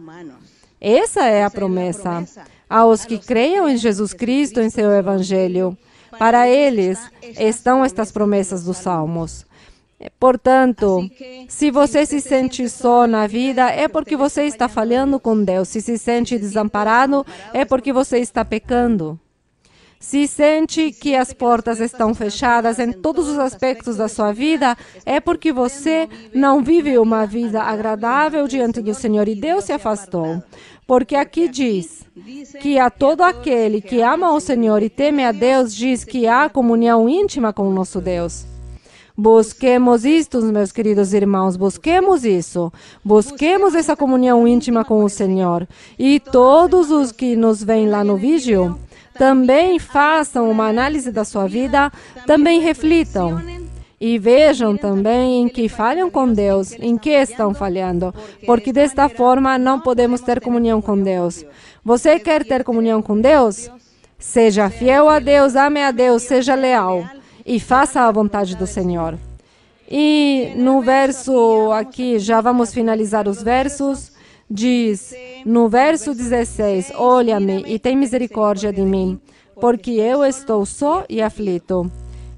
Essa é a promessa aos que creiam em Jesus Cristo, em seu Evangelho. Para eles estão estas promessas dos Salmos. Portanto, se você se sente só na vida, é porque você está falhando com Deus. Se se sente desamparado, é porque você está pecando. Se sente que as portas estão fechadas em todos os aspectos da sua vida, é porque você não vive uma vida agradável diante do Senhor e Deus se afastou. Porque aqui diz que a todo aquele que ama o Senhor e teme a Deus, diz que há comunhão íntima com o nosso Deus. Busquemos isto, meus queridos irmãos, busquemos isso. Busquemos essa comunhão íntima com o Senhor. E todos os que nos veem lá no vídeo, também façam uma análise da sua vida, também reflitam. E vejam também em que falham com Deus, em que estão falhando, porque desta forma não podemos ter comunhão com Deus. Você quer ter comunhão com Deus? Seja fiel a Deus, ame a Deus, seja leal e faça a vontade do Senhor. E no verso aqui, já vamos finalizar os versos, diz, no verso 16, olha-me e tem misericórdia de mim, porque eu estou só e aflito.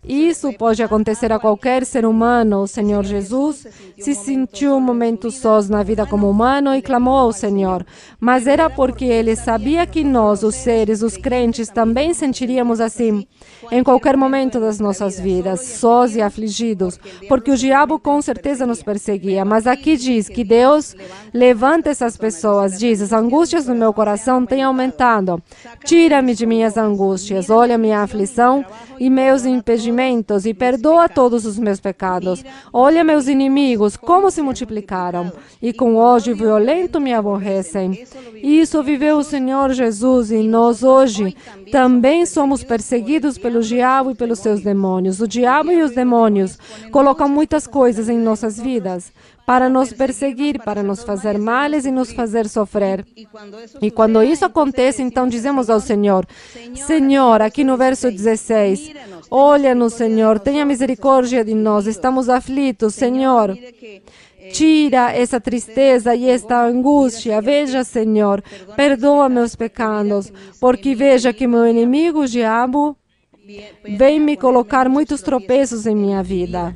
Isso pode acontecer a qualquer ser humano. O Senhor Jesus se sentiu um momento sós na vida como humano e clamou ao Senhor. Mas era porque Ele sabia que nós, os seres, os crentes, também sentiríamos assim em qualquer momento das nossas vidas, sós e afligidos, porque o diabo com certeza nos perseguia. Mas aqui diz que Deus levanta essas pessoas, diz, as angústias do meu coração têm aumentado. Tira-me de minhas angústias, olha minha aflição e meus impedimentos e perdoa todos os meus pecados. Olha meus inimigos, como se multiplicaram, e com ódio violento me aborrecem. Isso viveu o Senhor Jesus, e nós hoje também somos perseguidos pelo diabo e pelos seus demônios. O diabo e os demônios colocam muitas coisas em nossas vidas para nos perseguir, para nos fazer males e nos fazer sofrer. E quando isso acontece, então dizemos ao Senhor, Senhor, aqui no verso 16, olha-nos, Senhor, tenha misericórdia de nós, estamos aflitos, Senhor. Tira essa tristeza e esta angústia. Veja, Senhor, perdoa meus pecados, porque veja que meu inimigo, o diabo, vem me colocar muitos tropeços em minha vida.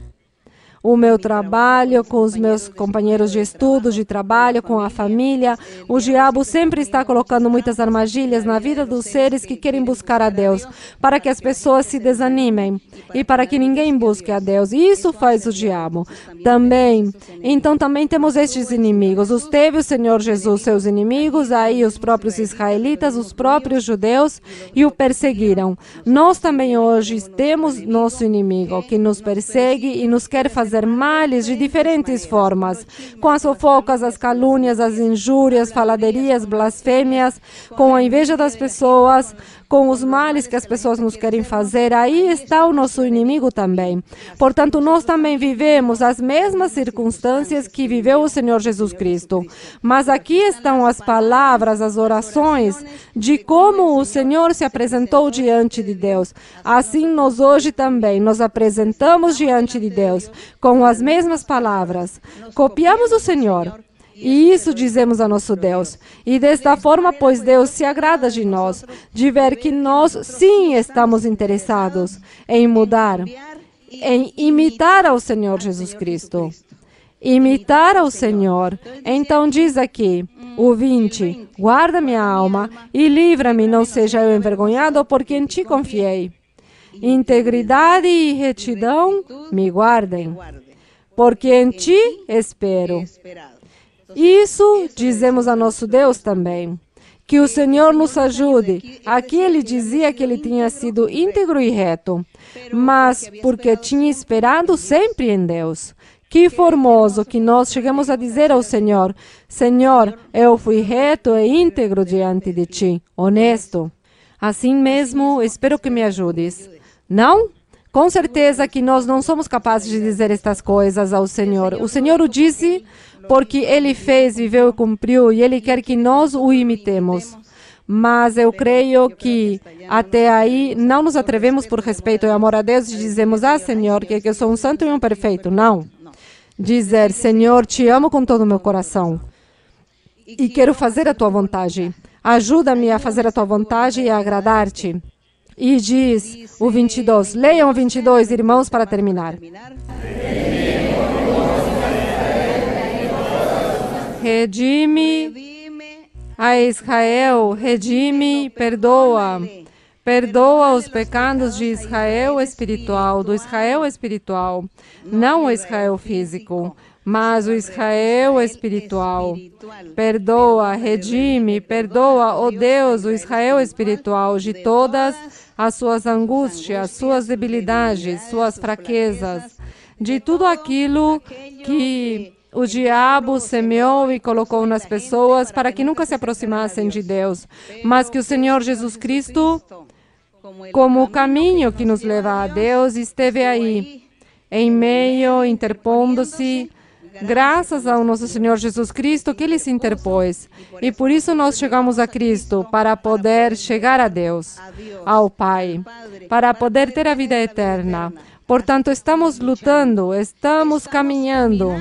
O meu trabalho, com os meus companheiros de estudo, de trabalho, com a família. O diabo sempre está colocando muitas armadilhas na vida dos seres que querem buscar a Deus, para que as pessoas se desanimem e para que ninguém busque a Deus. E isso faz o diabo também. Então também temos estes inimigos. Os teve o Senhor Jesus, seus inimigos, aí os próprios israelitas, os próprios judeus, e o perseguiram. Nós também hoje temos nosso inimigo, que nos persegue e nos quer fazer males de diferentes formas, com as fofocas, as calúnias, as injúrias, faladerias, blasfêmias, com a inveja das pessoas, com os males que as pessoas nos querem fazer. Aí está o nosso inimigo também. Portanto, nós também vivemos as mesmas circunstâncias que viveu o Senhor Jesus Cristo. Mas aqui estão as palavras, as orações de como o Senhor se apresentou diante de Deus. Assim, nós hoje também nos apresentamos diante de Deus com as mesmas palavras. Copiamos o Senhor. E isso dizemos a nosso Deus. E desta forma, pois Deus se agrada de nós, de ver que nós sim estamos interessados em mudar, em imitar ao Senhor Jesus Cristo. Imitar ao Senhor. Então diz aqui, o 20, guarda minha alma e livra-me, não seja eu envergonhado, porque em ti confiei. Integridade e retidão me guardem, porque em ti espero. Isso dizemos a nosso Deus também. Que o Senhor nos ajude. Aqui ele dizia que ele tinha sido íntegro e reto, mas porque tinha esperado sempre em Deus. Que formoso que nós chegamos a dizer ao Senhor: Senhor, eu fui reto e íntegro diante de Ti, honesto. Assim mesmo, espero que me ajudes. Não? Com certeza que nós não somos capazes de dizer estas coisas ao Senhor. O Senhor o disse porque Ele fez, viveu e cumpriu, e Ele quer que nós o imitemos. Mas eu creio que até aí não nos atrevemos por respeito e amor a Deus e dizemos: Senhor, que eu sou um santo e um perfeito. Não. Dizer: Senhor, te amo com todo o meu coração e quero fazer a tua vontade. Ajuda-me a fazer a tua vontade e a agradar-te. E diz o 22. Leiam o 22, irmãos, para terminar. Redime a Israel, redime, perdoa. Perdoa os pecados de Israel espiritual, do Israel espiritual, não o Israel físico, mas o Israel espiritual. Perdoa, redime, perdoa, ó Deus, o Israel espiritual, de todas as suas angústias, suas debilidades, suas fraquezas, de tudo aquilo que o diabo semeou e colocou nas pessoas para que nunca se aproximassem de Deus, mas que o Senhor Jesus Cristo, como o caminho que nos leva a Deus, esteve aí, em meio, interpondo-se, graças ao nosso Senhor Jesus Cristo, que Ele se interpôs. E por isso nós chegamos a Cristo, para poder chegar a Deus, ao Pai, para poder ter a vida eterna. Portanto, estamos lutando, estamos caminhando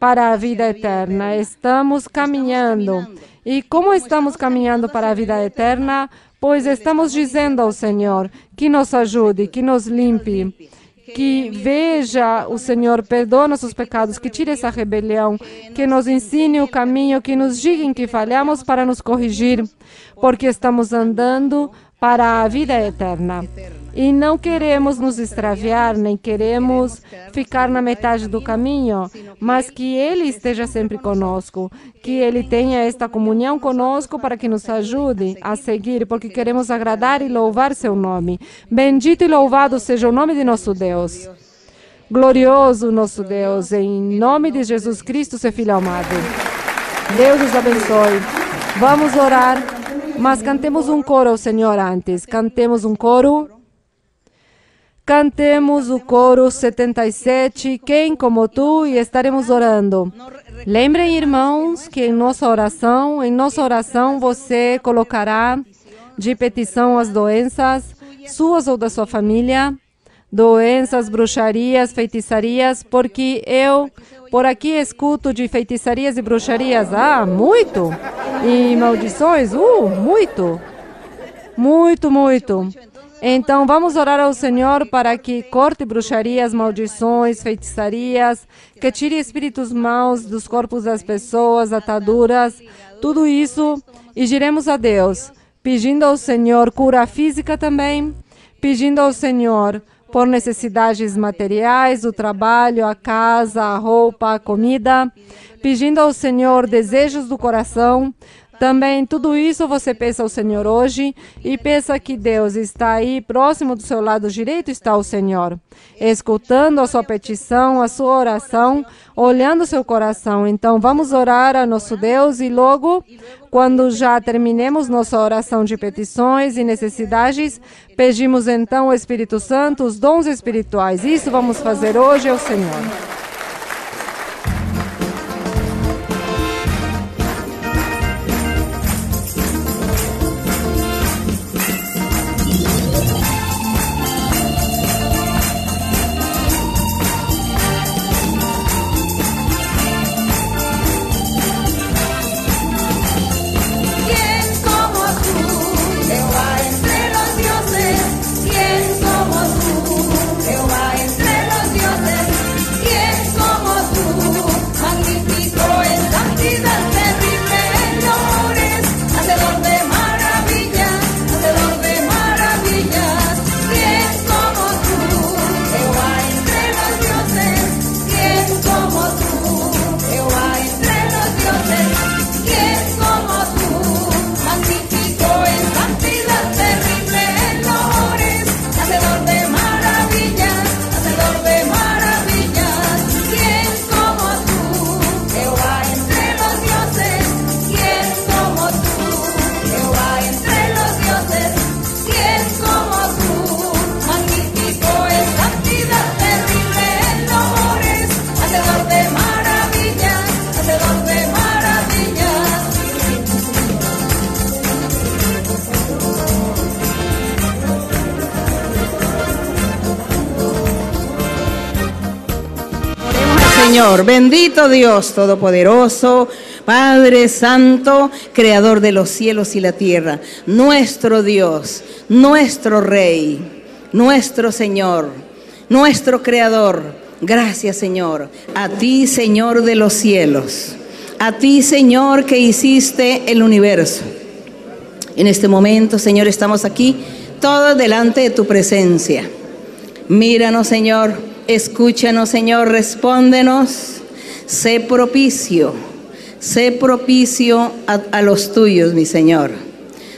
para a vida eterna, estamos caminhando. E como estamos caminhando para a vida eterna? Pois estamos dizendo ao Senhor que nos ajude, que nos limpe, que veja o Senhor, perdoa nossos pecados, que tire essa rebelião, que nos ensine o caminho, que nos diga em que falhamos para nos corrigir, porque estamos andando para a vida eterna. E não queremos nos extraviar, nem queremos ficar na metade do caminho, mas que Ele esteja sempre conosco, que Ele tenha esta comunhão conosco para que nos ajude a seguir, porque queremos agradar e louvar Seu nome. Bendito e louvado seja o nome de nosso Deus. Glorioso nosso Deus, em nome de Jesus Cristo, seu Filho amado. Deus os abençoe. Vamos orar, mas cantemos um coro ao Senhor antes. Cantemos um coro. Cantemos o coro 77, Quem como tu, e estaremos orando. Lembrem, irmãos, que em nossa oração você colocará de petição as doenças, suas ou da sua família, doenças, bruxarias, feitiçarias, porque eu por aqui escuto de feitiçarias e bruxarias, muito, e maldições, muito, muito, muito. Então, vamos orar ao Senhor para que corte bruxarias, maldições, feitiçarias, que tire espíritos maus dos corpos das pessoas, ataduras, tudo isso, e diremos a Deus, pedindo ao Senhor cura física também, pedindo ao Senhor por necessidades materiais, o trabalho, a casa, a roupa, a comida, pedindo ao Senhor desejos do coração. Também tudo isso você peça ao Senhor hoje e peça que Deus está aí, próximo do seu lado direito está o Senhor, escutando a sua petição, a sua oração, olhando o seu coração. Então vamos orar a nosso Deus e logo, quando já terminemos nossa oração de petições e necessidades, pedimos então ao Espírito Santo os dons espirituais. Isso vamos fazer hoje ao Senhor. ¿Quién Señor. Bendito Dios Todopoderoso, Padre Santo, Creador de los cielos y la tierra. Nuestro Dios, nuestro Rey, nuestro Señor, nuestro Creador. Gracias, Señor. A ti, Señor de los cielos. A ti, Señor, que hiciste el universo. En este momento, Señor, estamos aquí todos delante de tu presencia. Míranos, Señor, escúchanos, Señor, respóndenos. Sé propicio a los tuyos, mi Señor.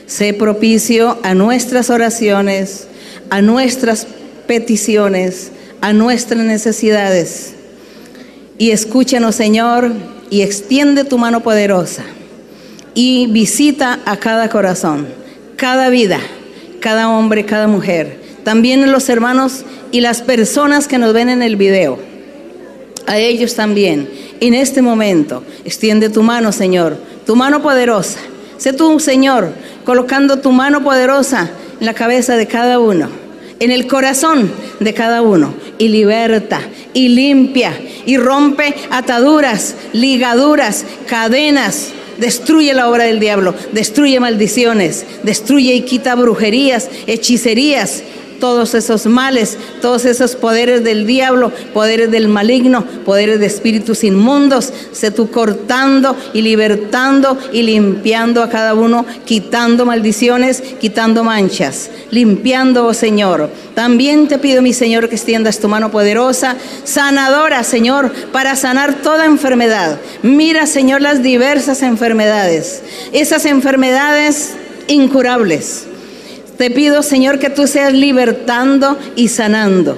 Sé propicio a nuestras oraciones, a nuestras peticiones, a nuestras necesidades. Y escúchanos, Señor, y extiende tu mano poderosa y visita a cada corazón, cada vida, cada hombre, cada mujer, también los hermanos y las personas que nos ven en el video, a ellos también. En este momento, extiende tu mano, Señor, tu mano poderosa. Sé tú, Señor, colocando tu mano poderosa en la cabeza de cada uno, en el corazón de cada uno, y liberta, y limpia, y rompe ataduras, ligaduras, cadenas. Destruye la obra del diablo, destruye maldiciones, destruye y quita brujerías, hechicerías, todos esos males, todos esos poderes del diablo, poderes del maligno, poderes de espíritus inmundos. Sé tú cortando y libertando y limpiando a cada uno, quitando maldiciones, quitando manchas, limpiando, oh Señor. También te pido, mi Señor, que extiendas tu mano poderosa, sanadora, Señor, para sanar toda enfermedad. Mira, Señor, las diversas enfermedades, esas enfermedades incurables. Te pido, Señor, que tú seas libertando y sanando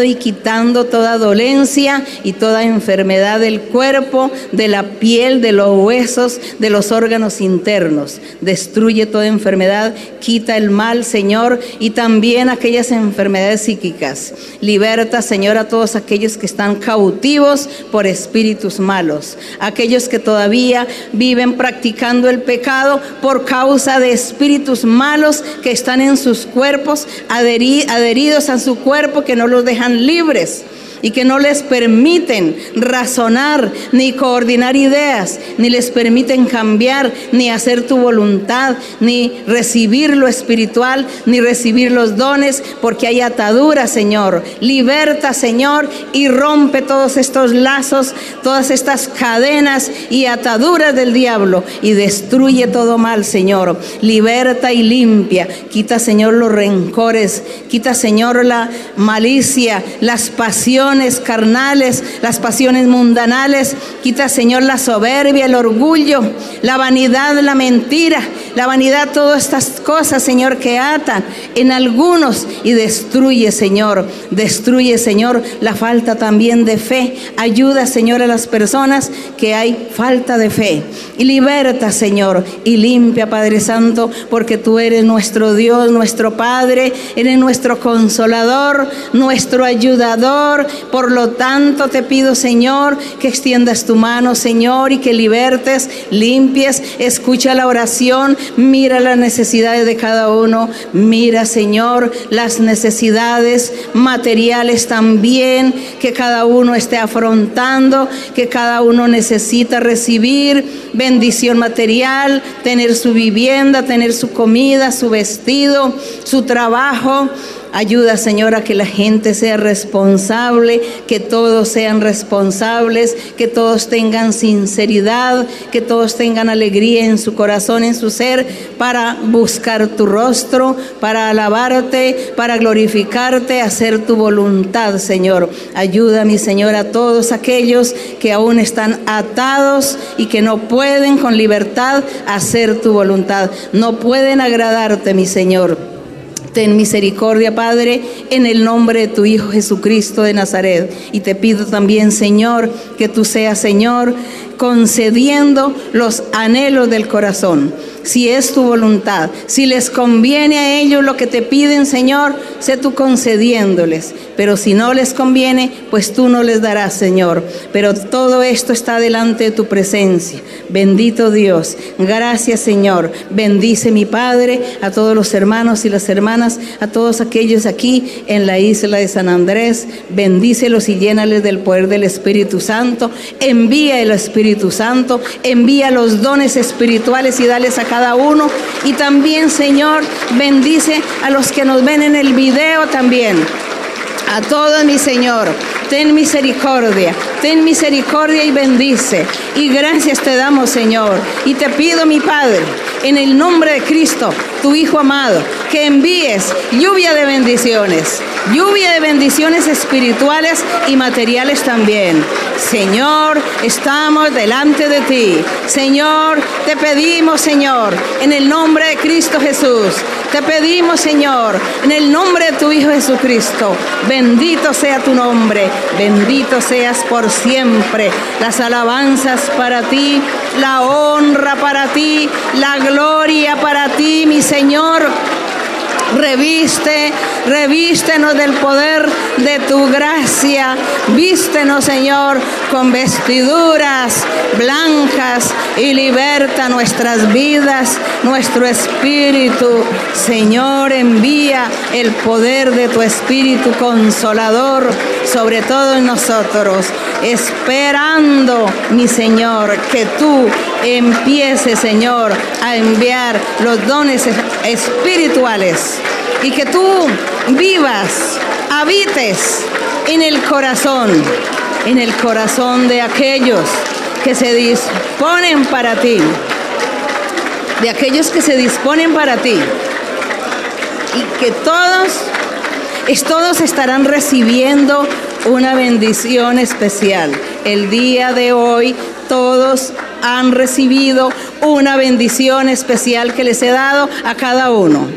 y quitando toda dolencia y toda enfermedad del cuerpo, de la piel, de los huesos, de los órganos internos. Destruye toda enfermedad, quita el mal, Señor, y también aquellas enfermedades psíquicas. Liberta, Señor, a todos aquellos que están cautivos por espíritus malos, aquellos que todavía viven practicando el pecado por causa de espíritus malos que están en sus cuerpos, adheridos a su cuerpo, que no los dejan libres y que no les permiten razonar, ni coordinar ideas, ni les permiten cambiar, ni hacer tu voluntad, ni recibir lo espiritual, ni recibir los dones, porque hay ataduras, Señor. Liberta, Señor, y rompe todos estos lazos, todas estas cadenas y ataduras del diablo, y destruye todo mal, Señor. Liberta y limpia. Quita, Señor, los rencores, quita, Señor, la malicia, las pasiones carnales, las pasiones mundanales. Quita, Señor, la soberbia, el orgullo, la vanidad, la mentira, la vanidad, todas estas cosas, Señor, que atan en algunos, y destruye, Señor, la falta también de fe. Ayuda, Señor, a las personas que hay falta de fe, y liberta, Señor, y limpia, Padre Santo, porque tú eres nuestro Dios, nuestro Padre, eres nuestro consolador, nuestro ayudador. Por lo tanto, te pido, Señor, que extiendas tu mano, Señor, y que libertes, limpies. Escucha la oración, mira las necesidades de cada uno. Mira, Señor, las necesidades materiales también que cada uno esté afrontando, que cada uno necesita recibir bendición material, tener su vivienda, tener su comida, su vestido, su trabajo. Ayuda, Señor, a que la gente sea responsable, que todos sean responsables, que todos tengan sinceridad, que todos tengan alegría en su corazón, en su ser, para buscar tu rostro, para alabarte, para glorificarte, hacer tu voluntad, Señor. Ayuda, mi Señor, a todos aquellos que aún están atados y que no pueden con libertad hacer tu voluntad, no pueden agradarte, mi Señor. Ten misericordia, Padre, en el nombre de tu Hijo Jesucristo de Nazaret. Y te pido también, Señor, que tú seas, Señor, concediendo los anhelos del corazón. Si es tu voluntad, si les conviene a ellos lo que te piden, Señor, sé tú concediéndoles, pero si no les conviene, pues tú no les darás, Señor. Pero todo esto está delante de tu presencia. Bendito Dios, gracias, Señor. Bendice, mi Padre, a todos los hermanos y las hermanas, a todos aquellos aquí en la isla de San Andrés. Bendícelos y llénales del poder del Espíritu Santo. Envía el Espíritu Santo, envía los dones espirituales y dales a cada uno. Y también, Señor, bendice a los que nos ven en el video también. A todos, mi Señor, ten misericordia y bendice. Y gracias te damos, Señor. Y te pido, mi Padre, en el nombre de Cristo, tu Hijo amado, que envíes lluvia de bendiciones espirituales y materiales también. Señor, estamos delante de ti. Señor, te pedimos, Señor, en el nombre de Cristo Jesús. Te pedimos, Señor, en el nombre de tu Hijo Jesucristo. Bendito sea tu nombre, bendito seas por siempre. Las alabanzas para ti, la honra para ti, la gloria para ti, mi Señor. Revístenos del poder de tu gracia. Vístenos, Señor, con vestiduras blancas y liberta nuestras vidas, nuestro espíritu. Señor, envía el poder de tu Espíritu Consolador sobre todos nosotros, esperando, mi Señor, que tú empieces, Señor, a enviar los dones espirituales y que tú vivas, habites en el corazón de aquellos que se disponen para ti, y que todos estarán recibiendo una bendición especial. El día de hoy todos han recibido una bendición especial que les he dado a cada uno.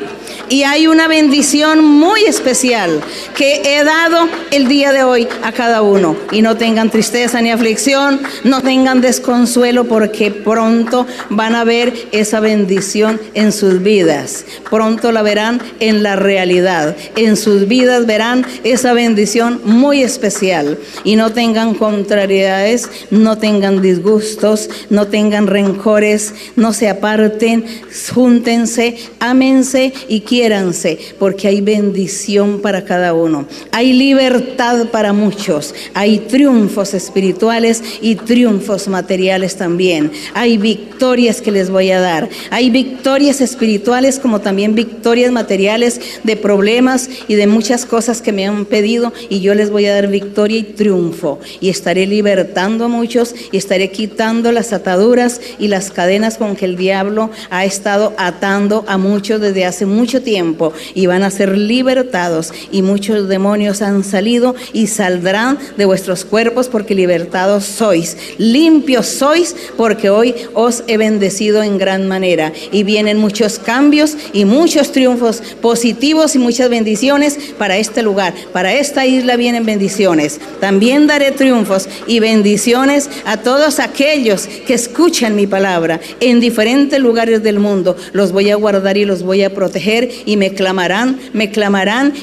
Y hay una bendición muy especial que he dado el día de hoy a cada uno. Y no tengan tristeza ni aflicción, no tengan desconsuelo, porque pronto van a ver esa bendición en sus vidas. Pronto la verán en la realidad. En sus vidas verán esa bendición muy especial. Y no tengan contrariedades, no tengan disgustos, no tengan rencores, no se aparten, júntense, ámense y quiéranse, porque hay bendición para cada uno. Hay libertad para muchos. Hay triunfos espirituales y triunfos materiales también. Hay victorias que les voy a dar. Hay victorias espirituales como también victorias materiales de problemas y de muchas cosas que me han pedido, y yo les voy a dar victoria y triunfo. Y estaré libertando a muchos y estaré quitando las ataduras y las cadenas con que el diablo ha estado atando a muchos desde hace mucho tiempo, y van a ser libertados, y muchos demonios han salido y saldrán de vuestros cuerpos, porque libertados sois, limpios sois, porque hoy os he bendecido en gran manera. Y vienen muchos cambios y muchos triunfos positivos y muchas bendiciones para este lugar, para esta isla vienen bendiciones. También daré triunfos y bendiciones a todos aquellos que escuchan mi palabra en diferentes lugares del mundo. Los voy a guardar y los voy a proteger, y me clamarán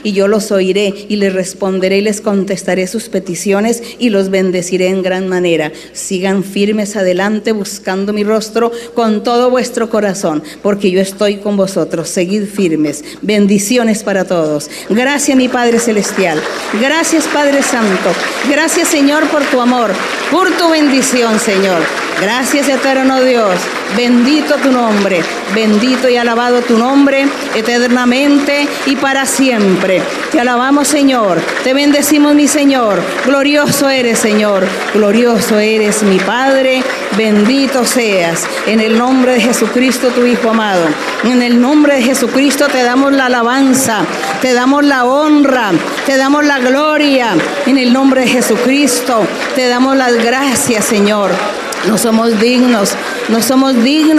y yo los oiré y les responderé y les contestaré sus peticiones y los bendeciré en gran manera. Sigan firmes adelante buscando mi rostro con todo vuestro corazón, porque yo estoy con vosotros. Seguid firmes. Bendiciones para todos. Gracias, mi Padre Celestial. Gracias, Padre Santo. Gracias, Señor, por tu amor, por tu bendición, Señor. Gracias, eterno Dios. Bendito tu nombre, bendito y alabado tu nombre eternamente y para siempre. Te alabamos, Señor, te bendecimos, mi Señor. Glorioso eres, Señor, glorioso eres, mi Padre. Bendito seas. En el nombre de Jesucristo, tu Hijo amado, en el nombre de Jesucristo te damos la alabanza, te damos la honra, te damos la gloria. En el nombre de Jesucristo te damos las gracias, Señor. No somos dignos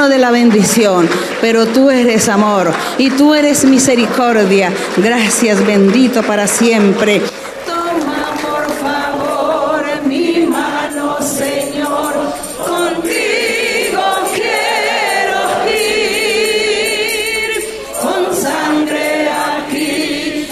de la bendición, pero tú eres amor y tú eres misericordia. Gracias, bendito para siempre. Toma, por favor, mi mano, Señor, contigo quiero ir, con sangre aquí.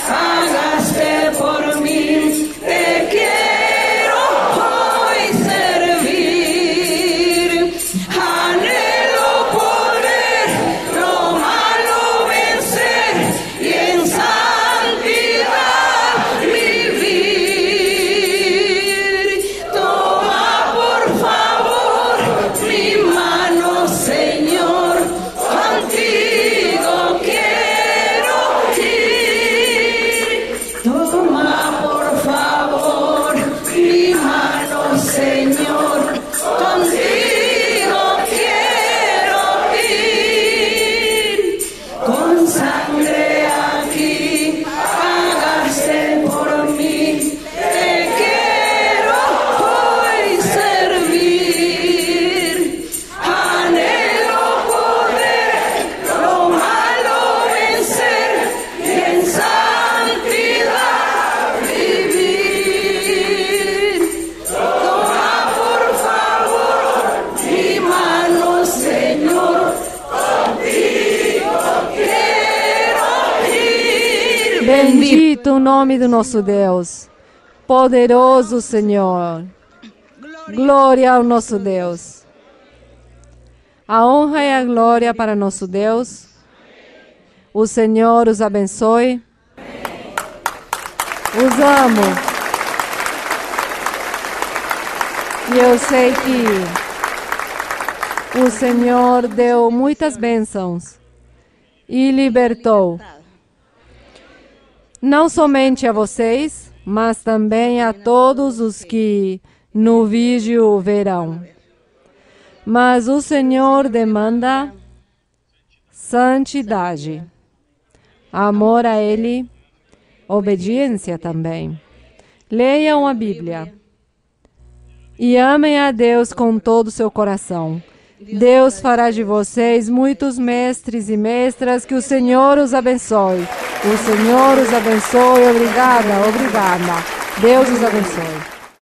Bendito o nome do nosso Deus. Poderoso Senhor. Glória ao nosso Deus. A honra e a glória para nosso Deus. O Senhor os abençoe. Os amo. E eu sei que o Senhor deu muitas bênçãos e libertou. Não somente a vocês, mas também a todos os que no vídeo verão. Mas o Senhor demanda santidade, amor a Ele, obediência também. Leiam a Bíblia e amem a Deus com todo o seu coração. Deus fará de vocês muitos mestres e mestras. Que o Senhor os abençoe. O Senhor os abençoe. Obrigada, obrigada. Deus os abençoe.